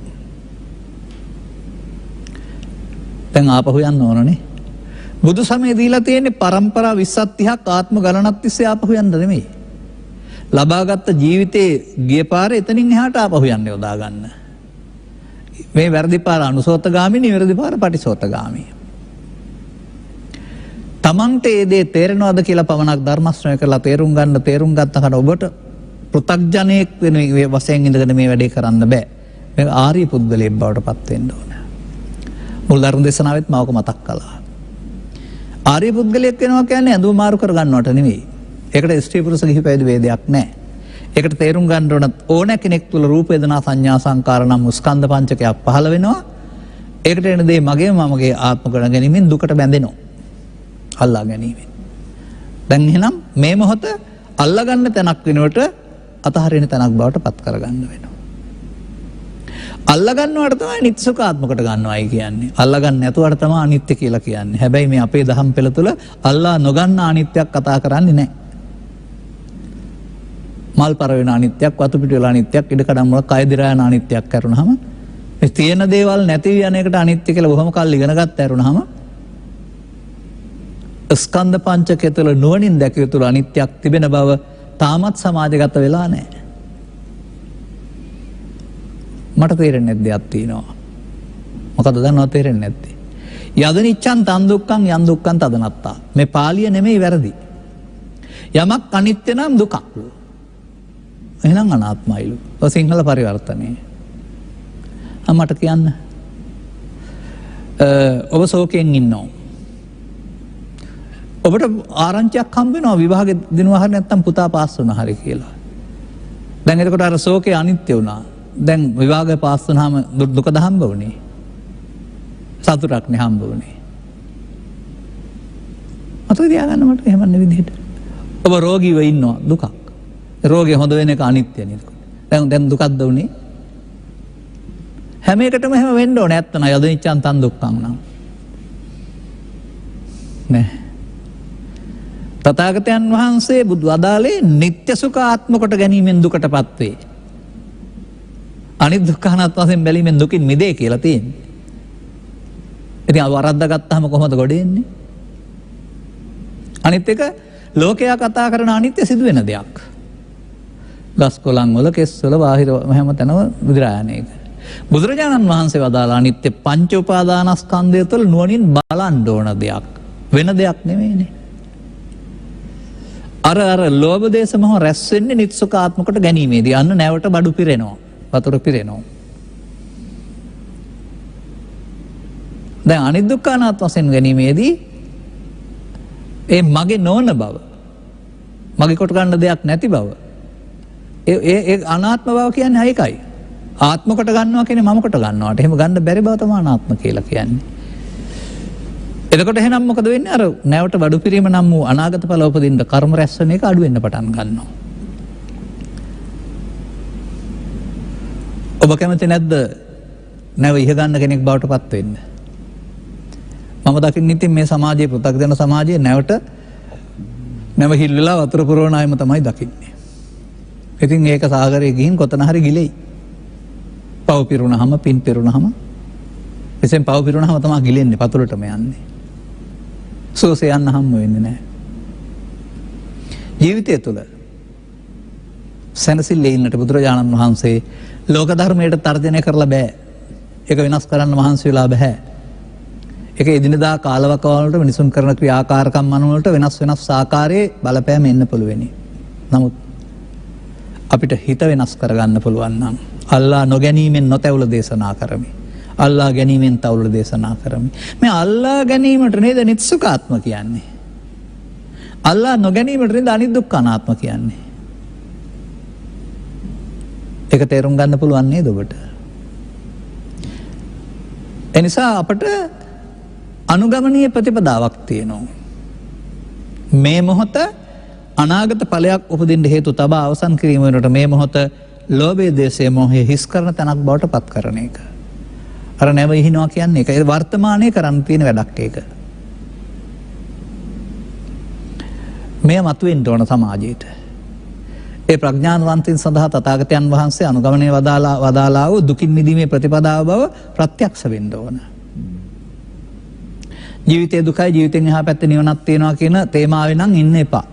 දැන් ආපහු යන්න ඕනනේ. බුදු සමය දීලා තියෙන්නේ පරම්පරා 20ක් 30ක් ආත්ම ගණනක් තිස්සේ ආපහු යන්න නෙමෙයි. ලබාගත් ජීවිතේ ගිය පාරේ එතනින් එහාට ආපහු යන්න යොදා ගන්න. මේ වැරදි පාර අනුසෝතගාමී නිවැරදි පාර පටිසෝතගාමී. තමන්ට ඒ දේ තේරෙනවද කියලා පමණක් ධර්ම ශ්‍රවණය කරලා තේරුම් ගන්නකන් ඔබට පෘථග්ජනයෙක් වෙන වශයෙන් ඉඳගෙන මේ වැඩේ කරන්න බෑ. මේ ආර්ය පුද්ගලයෙක් බවට පත් වෙන්න ඕන. මුල් ධර්ම දේශනාවෙත් මම ඔක මතක් කළා. ආර්ය පුද්ගලයෙක් වෙනවා කියන්නේ ඇඳුම මාරු කර ගන්නවට නෙවෙයි. ඒකට ස්ත්‍රී පුරුෂ ගිහි පැවිදි ભેදයක් නැහැ. ඒකට තේරුම් ගන්න ඕන කෙනෙක් තුළ රූප වේදනා සංඥා සංකාර නම් ස්කන්ධ පංචකයක් පහළ වෙනවා. ඒකට එන දේ මගේ මමගේ ආත්ම ගණ ගැනීමෙන් දුකට බැඳෙනවා. අල්ලා ගැනීමෙන්. දැන් එහෙනම් මේ මොහොත අල්ලා ගන්න තැනක් වෙනුවට අතහරින තැනක් බවට පත් කරගන්න වෙනවා. අල්ලා ගන්නවට තමයි නිත්‍ය සුඛාත්මකට ගන්නවයි කියන්නේ. අල්ලා ගන්න නැතුවට තමයි අනිත්‍ය කියලා කියන්නේ. හැබැයි මේ අපේ දහම් පෙළ තුළ අල්ලා නොගන්න අනිත්‍යයක් කතා කරන්නේ නැහැ. මල් පර වෙන අනිත්‍යයක්, වතු පිට වෙලා අනිත්‍යයක්, ඉඩ කඩම් වල කය දිරා යන අනිත්‍යයක් කරුණාම මේ තියෙන දේවල් නැති යන එකට අනිත්‍ය කියලා බොහොම කල් ඉගෙන ගන්න ඇරුණාම ස්කන්ධ පංචකය තුළ නුවණින් දැකිය යුතු අනිත්‍යයක් තිබෙන බව තාමත් සමාජගත වෙලා නැහැ. මට තේරෙන්නේ නැද්ද දෙයක් තියෙනවා. මොකද දන්නව තේරෙන්නේ නැත්තේ. යදනිච්ඡන් තන් දුක්ඛං යන් දුක්ඛං තදනත්තා. මේ පාලිය නෙමෙයි වැරදි. යමක් අනිත්‍ය නම් දුකක්. එහෙනම් අනාත්මයිලු. ඔය සිංහල පරිවර්තනය. මට කියන්න. ඔබ ශෝකයෙන් ඉන්නවා. ඔබට ආරංචියක් හම්බ වෙනවා විභාගෙ දිනුවා හරිය නැත්තම් පුතා පාස් වුණා හරිය කියලා. දැන් එතකොට අර ශෝකේ අනිත්‍ය වුණා. දැන් විභාගේ පාස් වුණාම දුකද හම්බ වුණේ? සතුටක් නේ හම්බ වුණේ. අතෝ තියාගන්න මට එහෙම නෙවෙයි විදිහට. ඔබ රෝගීව ඉන්නවා දුකක්. රෝගේ හොඳ වෙන එක අනිත්‍ය නේද? දැන් දුකක්ද උනේ? හැම එකටම එහෙම වෙන්න ඕනේ නැත්තන යදනිච්ඡන් තන් දුක්ඛං නම්. නෑ. තථාගතයන් වහන්සේ බුදු අදාලේ නිත්‍ය සුඛ ආත්ම කොට ගැනීමෙන් දුකටපත් වේ. අනිත් දුක්ඛ අනාත්ම වශයෙන් බැලීමෙන් දුකින් මිදේ කියලා තියෙන්නේ. ඉතින් වරද්දා ගත්තාම කොහොමද ගොඩ එන්නේ? අනිත් එක ලෝකයා කතා කරන අනිත්‍ය සිදු වෙන දෙයක්. ගස් කොළන් වල කෙස් වල බාහිර හැම තැනම විදිරා යන එක. බුදුරජාණන් වහන්සේ වදාළ අනිත්‍ය පංච උපාදානස්කන්ධය තුළ නුවණින් බලන්න ඕන දෙයක්. වෙන දෙයක් නෙමෙයිනේ. අර ලෝභ දේශ මොහ රැස් වෙන්නේ නිත්‍ය සුඛ ආත්ම කොට ගැනීමේදී. අන්න නැවට බඩු පිරෙනවා. වතුර පිරෙනවා. දැන් අනිත් දුක්ඛ අනාත්ම වශයෙන් ගැනීමේදී ඒ මගේ නොවන බව, මගේ කොට ගන්න දෙයක් නැති බව, ඒ අනාත්ම බව කියන්නේ ඒකයි. ආත්ම කොට ගන්නවා කියන්නේ මම කොට ගන්නවාට. එහෙම ගන්න බැරි බව තමයි අනාත්ම කියලා කියන්නේ. එතකොට එහෙනම් මොකද වෙන්නේ? අර නැවට බඩු පිරීම නම් වූ අනාගත ඵල උපදින්න කර්ම රැස් වෙන එක අඩු වෙන්න පටන් ගන්නවා. ඔබ කැමති නැද්ද නැව ඉහ ගන්න කෙනෙක් බවට පත් වෙන්න? මම දකින්නේ ඉතින් මේ සමාජයේ පෘථග්ජන සමාජයේ නැවට නැව හිල්ලලා වතුර පුරවන අයම තමයි දකින්නේ. ඉතින් ඒක සාගරේ ගිහින් කොතන හරි ගිලෙයි. පව පිරුණාම පින් පිරුණාම එසෙන් පව පිරුණාම තමයි ගිලෙන්නේ, පතුලටම යන්නේ. සෝසේ යන්න හම්බ වෙන්නේ නැහැ. ජීවිතය තුළ සැනසෙල්ලේ ඉන්නට බුදුරජාණන් වහන්සේ ලෝක ධර්මයට තර්ජනය කරලා බෑ. ඒක වෙනස් කරන්න මහන්සි වෙලා බෑ. ඒක එදිනදා කාලවකවානුවල වලට මිනිසුන් කරන ක්‍රියාකාරකම් අනුවලට වෙනස් ආකාරයේ බලපෑම එන්න පුළුවනි. නමුත් අපිට හිත වෙනස් කරගන්න පුළුවන් නම් අල්ලා නොගැනීමෙන් නොතැවුල දේශනා කරමි. අල්ලා ගැනීමෙන් තවුල දේශනා කරමි. මේ අල්ලා ගැනීමට නේද නිත්‍ය සුඛ ආත්ම කියන්නේ. අල්ලා නොගැනීමට නේද අනිත් දුක්ඛ අනාත්ම කියන්නේ. ඒක තේරුම් ගන්න පුළුවන් නේද ඔබට? එනිසා අපට අනුගමනීය ප්‍රතිපදාවක් තියෙනවා. මේ මොහොත අනාගත ඵලයක් උපදින්න හේතු තබා අවසන් කිරීම වෙනකොට මේ මොහොත ලෝභය දේශය මොහය හිස් කරන තැනක් බවට පත් කරන එක. අර නැව ඉහිනවා කියන්නේ ඒක. ඒ වර්තමානයේ කරන්න තියෙන වැඩක් ඒක. මේ මතුවෙන්න ඕන සමාජයට. ඒ ප්‍රඥානවන්තයින් සඳහා තථාගතයන් වහන්සේ අනුගමනය වදාලා වූ දුකින් මිදීමේ ප්‍රතිපදාව බව ප්‍රත්‍යක්ෂ වෙන්න ඕන. ජීවිතයේ දුකයි ජීවිතෙන් එහා පැත්තේ නිවනක් තියෙනවා කියන තේමාවෙන් නම් ඉන්න එපා.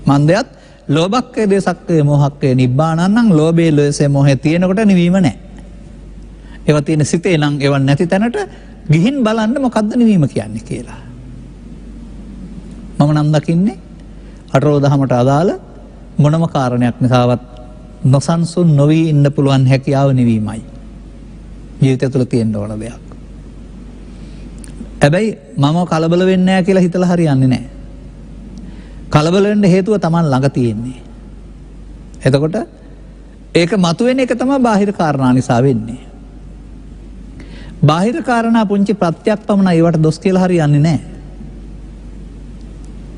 මන්දයත් ලෝභක්කේ දේසක්කේ මොහක්කේ නිබ්බානං නම් ලෝභයේ ලෝසයේ මොහේ තියෙනකොට නිවීම නැහැ. ඒවා තියෙන සිතේ නම් ඒවා නැති තැනට ගිහින් බලන්න මොකද්ද නිවීම කියන්නේ කියලා. මම නම් දකින්නේ අටලෝ දහමට අදාළ මොනම කාරණයක් නිසාවත් නොසන්සුන් නොවි ඉන්න පුළුවන් හැකියාව නිවීමයි. ජීවිතය තුළ තියෙන්න ඕන දෙයක්. හැබැයි මම කලබල වෙන්නේ නැහැ කියලා හිතලා හරියන්නේ නැහැ. කලබල වෙන්න හේතුව Taman ළඟ තියෙන්නේ. එතකොට ඒක මතුවෙන එක තමයි බාහිර කාරණා නිසා වෙන්නේ. බාහිර කාරණා පුංචි ප්‍රත්‍යක් පමණයි ඒවට දොස් කියලා හරියන්නේ නැහැ.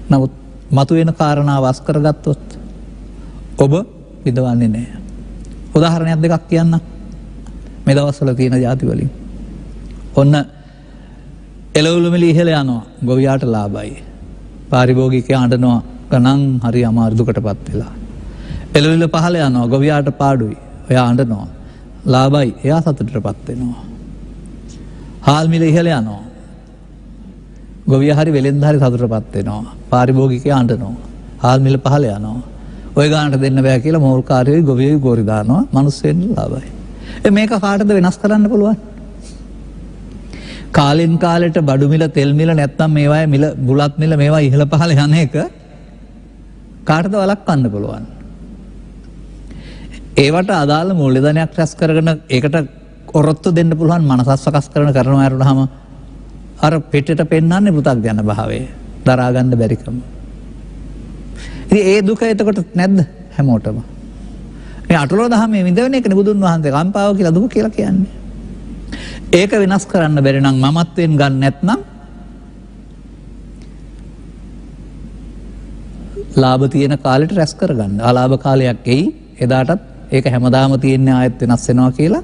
නමුත් මතුවෙන කාරණා වස් කරගත්තොත් ඔබ විඳවන්නේ නැහැ. උදාහරණයක් දෙකක් කියන්න. මේ දවස්වල තියෙන ಜಾති වලින්. ඔන්න එළවලු මිල ඉහළ යනවා. ගොවියාට ලාභයි. පාරිභෝගිකයා අඬනවා ගණන් හරි අමාරු දුකටපත් වෙලා. එළවලු පහළ යනවා. ගොවියාට පාඩුයි. එයා අඬනවා. ලාභයි. එයා සතුටටපත් වෙනවා. හාල් මිල ඉහළ යනවා. ගොවියා හරි වෙලෙන්ද හරි සතුටටපත් වෙනවා. පාරිභෝගිකයා අඬනවා. හාල් මිල පහළ යනවා. ඔය ගානට දෙන්න බෑ කියලා මෝල්කාරයෝයි ගොවියෝයි ගෝරි දානවා. මිනිස්සුෙන් ලාභයි. මේක කාටද වෙනස් කරන්න පුළුවන්? කාලෙන් කාලෙට බඩු මිල තෙල් මිල නැත්තම් මේවායේ මිල බුලත් මිල මේවා ඉහළ පහළ යන එක කාටද වළක්වන්න පුළුවන්? ඒවට අදාළ මූල්‍යධනයක් රැස් කරගෙන ඒකට ඔරොත්තු දෙන්න පුළුවන් මනසස් සකස් කරනවා යරුනහම අර පිටට පෙන්වන්නේ පෘථග්ජන භාවය, දරා ගන්න බැරිකම. ඉතින් ඒ දුක එතකොට නැද්ද හැමෝටම? මේ අටලෝ දහමේ විඳවන එකනේ බුදුන් වහන්සේ කම්පාව කියලා දුක කියලා කියන්නේ. ඒක වෙනස් කරන්න බැරි නම් මමත්වෙන් ගන්න නැත්නම් ලාභ තියෙන කාලෙට රැස් කරගන්න. අලාභ කාලයක් එයි. එදාටත් ඒක හැමදාම තියෙන්නේ ආයෙත් වෙනස් වෙනවා කියලා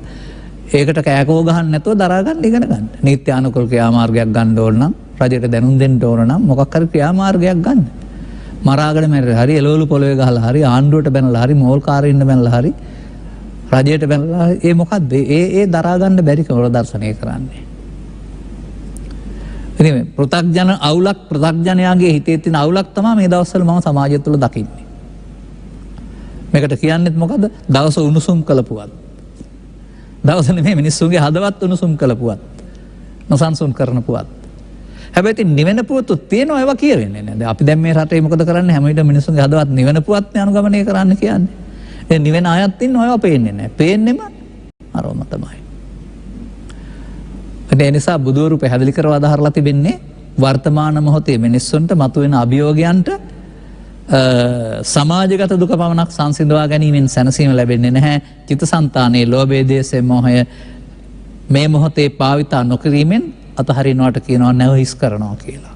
ඒකට කෑකෝ ගහන්න නැතුව දරා ගන්න ඉගෙන ගන්න. නීත්‍යානුකූල ක්‍රියාමාර්ගයක් ගන්න ඕන නම් රජයට දැනුම් දෙන්න ඕන නම් මොකක් හරි ක්‍රියාමාර්ගයක් ගන්න. මරාගෙන මැරෙලා හරි එළවලු පොළවේ ගහලා හරි ආණ්ඩුවට බැනලා හරි මෝල්කාරයින්ට බැනලා හරි රජයට බැනලා ඒ මොකද්ද ඒ දරා ගන්න බැරි කවර දර්ශනය කරන්නේ. ඉතින් පෘථග්ජන අවුලක් පෘථග්ජනයාගේ හිතේ තියෙන අවුලක් තමයි මේ දවස්වල මම සමාජය තුළ දකින්නේ. මේකට කියන්නේත් මොකද්ද? දවස උණුසුම් කළපුවත්. දවස නෙමෙයි මිනිස්සුන්ගේ හදවත් උණුසුම් කළපුවත්. නොසන්සුන් කරනපුවත්. හැබැයි ඉතින් නිවෙන පුවතුත් තියෙනවා ඒවා කියවෙන්නේ නැහැ. දැන් අපි දැන් මේ රටේ මොකද කරන්නේ? හැම විටම මිනිස්සුන්ගේ හදවත් නිවෙන පුවත්නේ අනුගමනය කරන්න කියන්නේ. ඒ නිවෙන අයත් ඉන්නවා ඒවා පේන්නේ නැහැ. පේන්නෙම අරවම තමයි. ඒ නිසා බුදුවරු පැහැදිලි කරව අදහරලා තිබෙන්නේ වර්තමාන මොහොතේ මිනිස්සුන්ට මතුවෙන අභියෝගයන්ට සමාජගත දුක පමණක් සංසිඳවා ගැනීමෙන් සැනසීම ලැබෙන්නේ නැහැ. චිත්තසංතානයේ ලෝභය, දේශය, මොහය මේ මොහොතේ පාවිතා නොකිරීමෙන් අතහරිනවට කියනවා නැව හිස් කරනවා කියලා.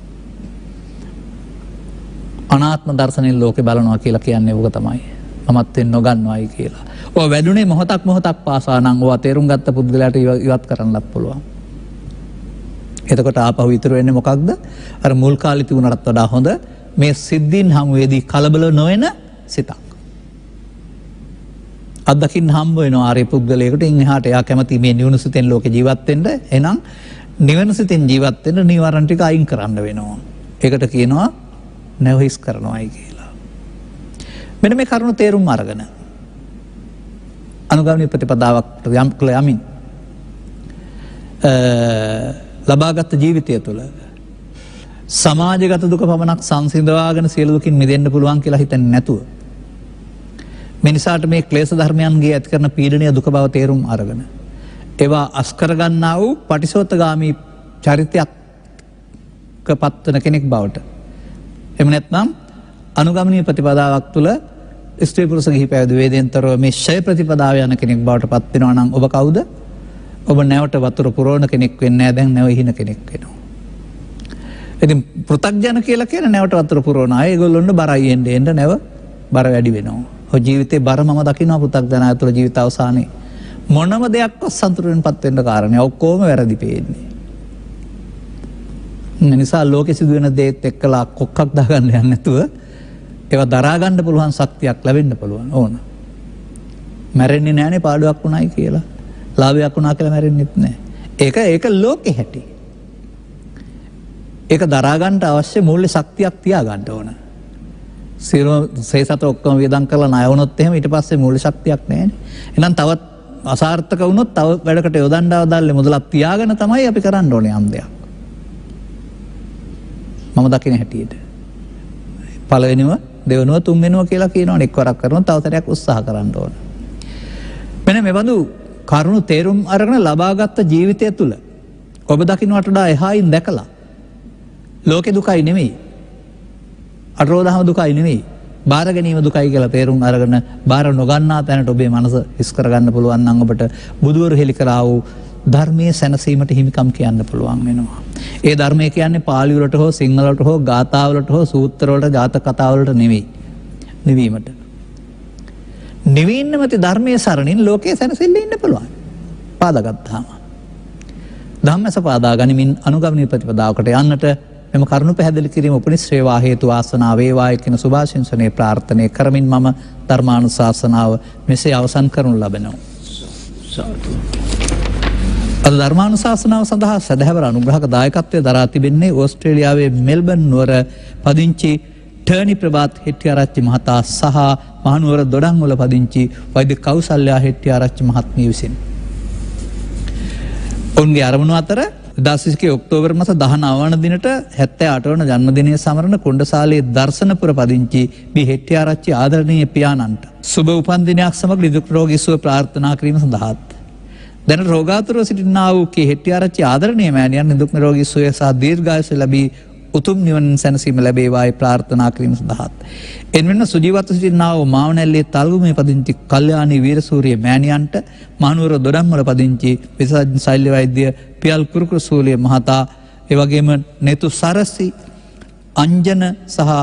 අනාත්ම දර්ශනයෙන් ලෝකේ බලනවා කියලා කියන්නේ ඕක තමයි. මමත්වෙන් නොගන්නවයි කියලා. ඔය වැඩුණේ මොහොතක් පාසා නම් ඔය තේරුම් ගත්ත පුද්ගලයාට ඉවත් කරන්නත් පුළුවන්. එතකොට ආපහු ඉතුරු වෙන්නේ මොකක්ද? අර මුල් කාලේ තිබුණටත් වඩා හොඳ මේ සිද්ධීන් හමුවේදී කලබල නොවන සිතක්. අත්දකින්න හම්බ වෙනවා ආර්ය පුද්ගලයෙකුට. ඉන් එහාට එයා කැමති මේ නිවන සිතෙන් ලෝකේ ජීවත් වෙන්න. එහෙනම් නිවන සිතෙන් ජීවත් වෙන්න නීවරණ ටික අයින් කරන්න වෙනවා. ඒකට කියනවා නැව හිස් කරනවායි කියලා. මෙන්න මේ කරුණ තේරුම් අරගෙන අනුගමනීය ප්‍රතිපදාවක් යමින් ලබාගත් ජීවිතය තුළ සමාජගත දුක පමණක් සංසිඳවාගෙන සියලු දුකින් මිදෙන්න පුළුවන් කියලා හිතන්නේ නැතුව මිනිසාට මේ ක්ලේශ ධර්මයන්ගේ ඇති කරන පීඩනීය දුක බව තේරුම් අරගෙන ඒවා අස්කර ගන්නා වූ පටිසෝතගාමී චරිතයක් පත්වන කෙනෙක් බවට එහෙම නැත්නම් අනුගමනීය ප්‍රතිපදාවක් තුළ ස්ත්‍රී පුරුෂ ගිහි පැවිදි වේදෙන්තරව මේ ෂය ප්‍රතිපදාව යන කෙනෙක් බවට පත් වෙනවා නම් ඔබ කවුද? ඔබ නැවට වතුර පුරවන කෙනෙක් වෙන්නේ නැහැ දැන් නැව හින කෙනෙක් වෙනවා. ඉතින් පෘථග්ජන කියලා කියන නැවට වතුර පුරවන අය ඒගොල්ලොන්ට බරයි එන්න නැව බර වැඩි වෙනවා. ඔය ජීවිතේ බර මම දකිනවා පෘථග්ජන අය තුළ ජීවිත අවසානයේ මොනම දෙයක්වත් සතුටෙන්පත් වෙන්න කාරණේ ඔක්කොම වැරදි පේන්නේ. නිසා ලෝකෙ සිදුවෙන දේත් එක්කලා කොක්කක් දාගන්න යන්නේ නැතුව ඒවා දරා ගන්න පුළුවන් ශක්තියක් ලැබෙන්න පුළුවන් ඕන. මැරෙන්නේ නැහනේ පාඩුවක් වුණයි කියලා. ලාභයක් වුණා කියලා මැරෙන්නෙත් නැහැ. ඒක ලෝකෙ හැටි. ඒක දරා ගන්න අවශ්‍ය මූල්‍ය ශක්තියක් තියා ගන්න ඕන. සියලු සේසත ඔක්කොම වියදම් කරලා ණය වුණොත් එහෙම ඊට පස්සේ මූල්‍ය ශක්තියක් නැහැනේ. එහෙනම් තවත් අසාර්ථක වුණොත් තව වැඩකට යොදන්න අවදාල්ලේ මුදලක් තියාගෙන තමයි අපි කරන්න ඕනේ යම් දෙයක්. මම දකින හැටියට. පළවෙනිව දෙවෙනුව තුන්වෙනුව කියලා කියනවනේ එක්වරක් කරනවා තව සැරයක් උත්සාහ කරන්න ඕන. මෙන්න මේ බඳු කරුණු තේරුම් අරගෙන ලබාගත් ජීවිතය තුළ ඔබ දකින්නට වඩා එහායින් දැකලා ලෝකේ දුකයි නෙමෙයි අටරෝදහම දුකයි නෙමෙයි බාර ගැනීම දුකයි කියලා තේරුම් අරගෙන බාර නොගන්නා තැනට ඔබේ මනස හිස් කරගන්න පුළුවන් නම් ඔබට බුදුවරු හෙළි කරා වූ ධර්මයේ සැනසීමට හිමිකම් කියන්න පුළුවන් වෙනවා. ඒ ධර්මය කියන්නේ පාලි වලට හෝ සිංහල වලට හෝ ගාථා වලට හෝ සූත්‍ර වලට ජාතක කතා වලට නෙවෙයි. නිවීමට. නිවින්නමති ධර්මයේ සරණින් ලෝකයේ සැනසෙල්ල ඉන්න පුළුවන්. පාදාගත්තාම. ධම්මස පාදා ගනිමින් අනුගමනීය ප්‍රතිපදාවකට යන්නට මෙම කරුණු පැහැදිලි කිරීම උපනිශ්‍රේවා හේතු වාසනාව වේවායි කියන සුභාශිංසනයේ ප්‍රාර්ථනා කරමින් මම ධර්මානුශාසනාව මෙසේ අවසන් කරනු ලබනවා. සාදු. අද ධර්මානුශාසනාව සඳහා සදහැවර අනුග්‍රහක දායකත්වය දරා තිබෙන්නේ ඕස්ට්‍රේලියාවේ මෙල්බන් නුවර පදිංචි ටර්නි ප්‍රභාත් හෙට්ටිආරච්චි මහතා සහ මහනුවර දොඩන්වල පදිංචි වෛද්‍ය කෞසල්‍යා හෙට්ටිආරච්චි මහත්මිය විසින්. ඔවුන්ගේ අරමුණු අතර 2021 ඔක්තෝබර් මාස 19 වන දිනට 78 වන ජන්මදිනය සමරන කුණ්ඩසාලේ දර්ශනපුර පදිංචි බී හෙට්ටිආරච්චි ආදරණීය පියාණන්ට සුබ උපන්දිනයක් සමග නිදුක් නිරෝගී සුව ප්‍රාර්ථනා කිරීම සඳහාත් දැන රෝගාතුරව සිටිනා වූ කේ හෙට්ටිආරච්චි ආදරණීය මෑණියන් නිදුක් නිරෝගී සුවය සහ දීර්ඝායුෂ ලැබී උතුම් නිවන සැනසීම ලැබේවායි ප්‍රාර්ථනා කිරීම සඳහාත් එන්වෙන්න සුජීවත්ව සිටිනා වූ මාවනැල්ලේ තල්ගුමේ පදිංචි කල්යාණී වීරසූරිය මෑණියන්ට මහනුවර දොඩම්වල පදිංචි විශේෂ ශෛල්‍ය වෛද්‍ය පියල් කුරුකුරුසූලිය මහතා එවැගේම නෙතු සරසි අංජන සහ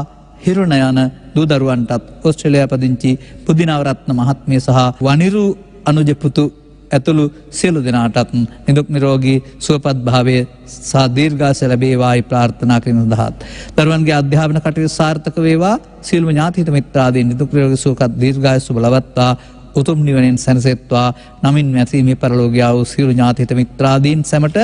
හිරුණ යන දූ දරුවන්ටත් ඕස්ට්‍රේලියාව පදිංචි පුදිනවරත්න මහත්මිය සහ වනිරු අනුජ පුතු ඇතුළු සියලු දෙනාටත් නිදුක් නිරෝගී සුවපත් භාවය සහ දීර්ඝායුෂ ලැබේවායි ප්‍රාර්ථනා කිරීම සඳහාත් දරුවන්ගේ අධ්‍යාපන කටයුතු සාර්ථක වේවා සියලුම ඥාතිහිත මිත්‍රාදීන් නිදුක් නිරෝගී සුවපත් දීර්ඝායුෂ බලවත්වා උතුම් නිවනෙන් සැනසෙත්වා නමින් මැසීමේ පරලෝකියා වූ සියලු ඥාතිහිත මිත්‍රාදීන් සැමට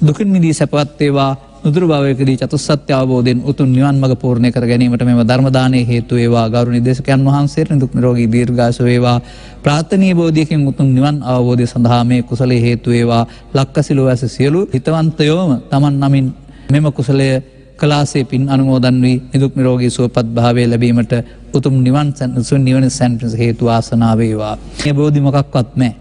දුකින් මිදී සැපවත් වේවා නුදුරු භවයකදී චතුස්සත්‍ය අවබෝධයෙන් උතුම් නිවන් මඟ පූර්ණ කර ගැනීමට මෙම ධර්ම දානයේ හේතු වේවා ගෞරවනීය දේශකයන් වහන්සේට නිදුක් නිරෝගී දීර්ඝායුෂ වේවා ප්‍රාර්ථනීය බෝධියකින් උතුම් නිවන් අවබෝධය සඳහා මේ කුසලයේ හේතු වේවා ලක්කසිලෝ ඇස සියලු හිතවන්තයෝම තමන් නමින් මෙම කුසලය කලාසේ පින් අනුමෝදන් වී නිදුක් නිරෝගී සුවපත් භාවය ලැබීමට උතුම් නිවන් නිවන සැනසීමට හේතු වාසනා වේවා. මේ බෝධි මොකක්වත් නැහැ.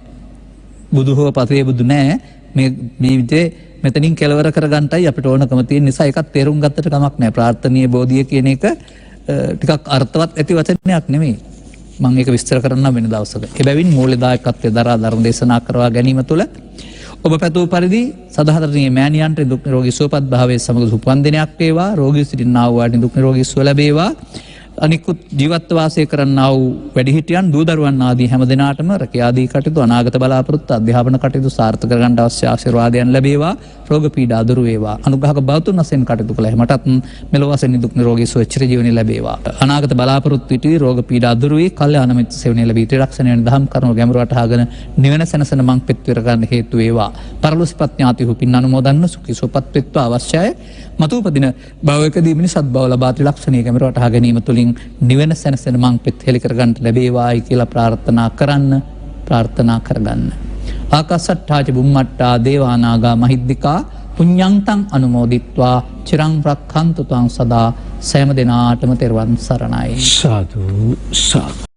බුදු හෝ පතේ බුදු නැහැ. මේ ජීවිතේ මෙතනින් කෙලවර කරගන්නටයි අපිට ඕනකම තියෙන නිසා ඒකත් තේරුම් ගත්තට කමක් නැහැ. ප්‍රාර්ථනීය බෝධිය කියන එක ටිකක් අර්ථවත් ඇති වචනයක් නෙමෙයි. මම ඒක විස්තර කරන්න වෙන දවසක. එබැවින් මූල්‍යදායකත්වයේ දරා ධර්ම දේශනා කරවා ගැනීම තුළ ඔබ පැතූ පරිදි සදාහරණීය මෑණියන්ට දුක් නිරෝගී සුවපත් භාවයේ සමග සුපන්දිනයක් වේවා. රෝගී සිටිනා වූ දුක් නිරෝගී සුව ලැබේවා. අනිකුත් ජීවත් වාසය කරන්නා වූ වැඩිහිටියන් දූ දරුවන් ආදී හැම දිනාටම රැකියාදී කටයුතු අනාගත බලාපොරොත්තු අධ්‍යාපන කටයුතු සාර්ථක කරගන්න අවශ්‍ය ආශිර්වාදයන් ලැබේවා. රෝග පීඩා දුරු වේවා. අනුග්‍රහක බෞතුන් වශයෙන් කටයුතු කළ හැමතත් මෙලොව වශයෙන් නිදුක් නිරෝගී සුව චිර ජීවනයේ ලැබේවා. අනාගත බලාපොරොත්තු ඉටි රෝග පීඩා දුරු වී කල්යාණ මිත්‍ර සේවනයේ ලැබී ත්‍රිලක්ෂණ වෙන දහම් කරුණු ගැඹුරු වටහාගෙන නිවන සැනසෙන මං පෙත් විර ගන්න හේතු වේවා. පරලෝසිපත් ඥාතිහු පින් අනුමෝදන්ව සුඛී සුවපත් වෙත්වා අවශ්‍යයි. මතුපදින භවයකදී මිනිසත් බව ලබා ත්‍රිලක්ෂණයේ ගැඹුරු වටහා ගැනීම තුළින් නිවන සැනසෙන මං පෙත් හෙළි කරගන්නට ලැබේවායි කියලා ප්‍රාර්ථනා කරගන්න. ආකාසට්ඨා ච බුම්මට්ටා දේවා නාග මහිද්దికා පුඤ්ඤන්තං අනුමෝදිත්වා චිරං රක්ඛන්තු ත්වං සදා සෑම දිනාටම තෙරුවන් සරණයි. සාදු සාදු.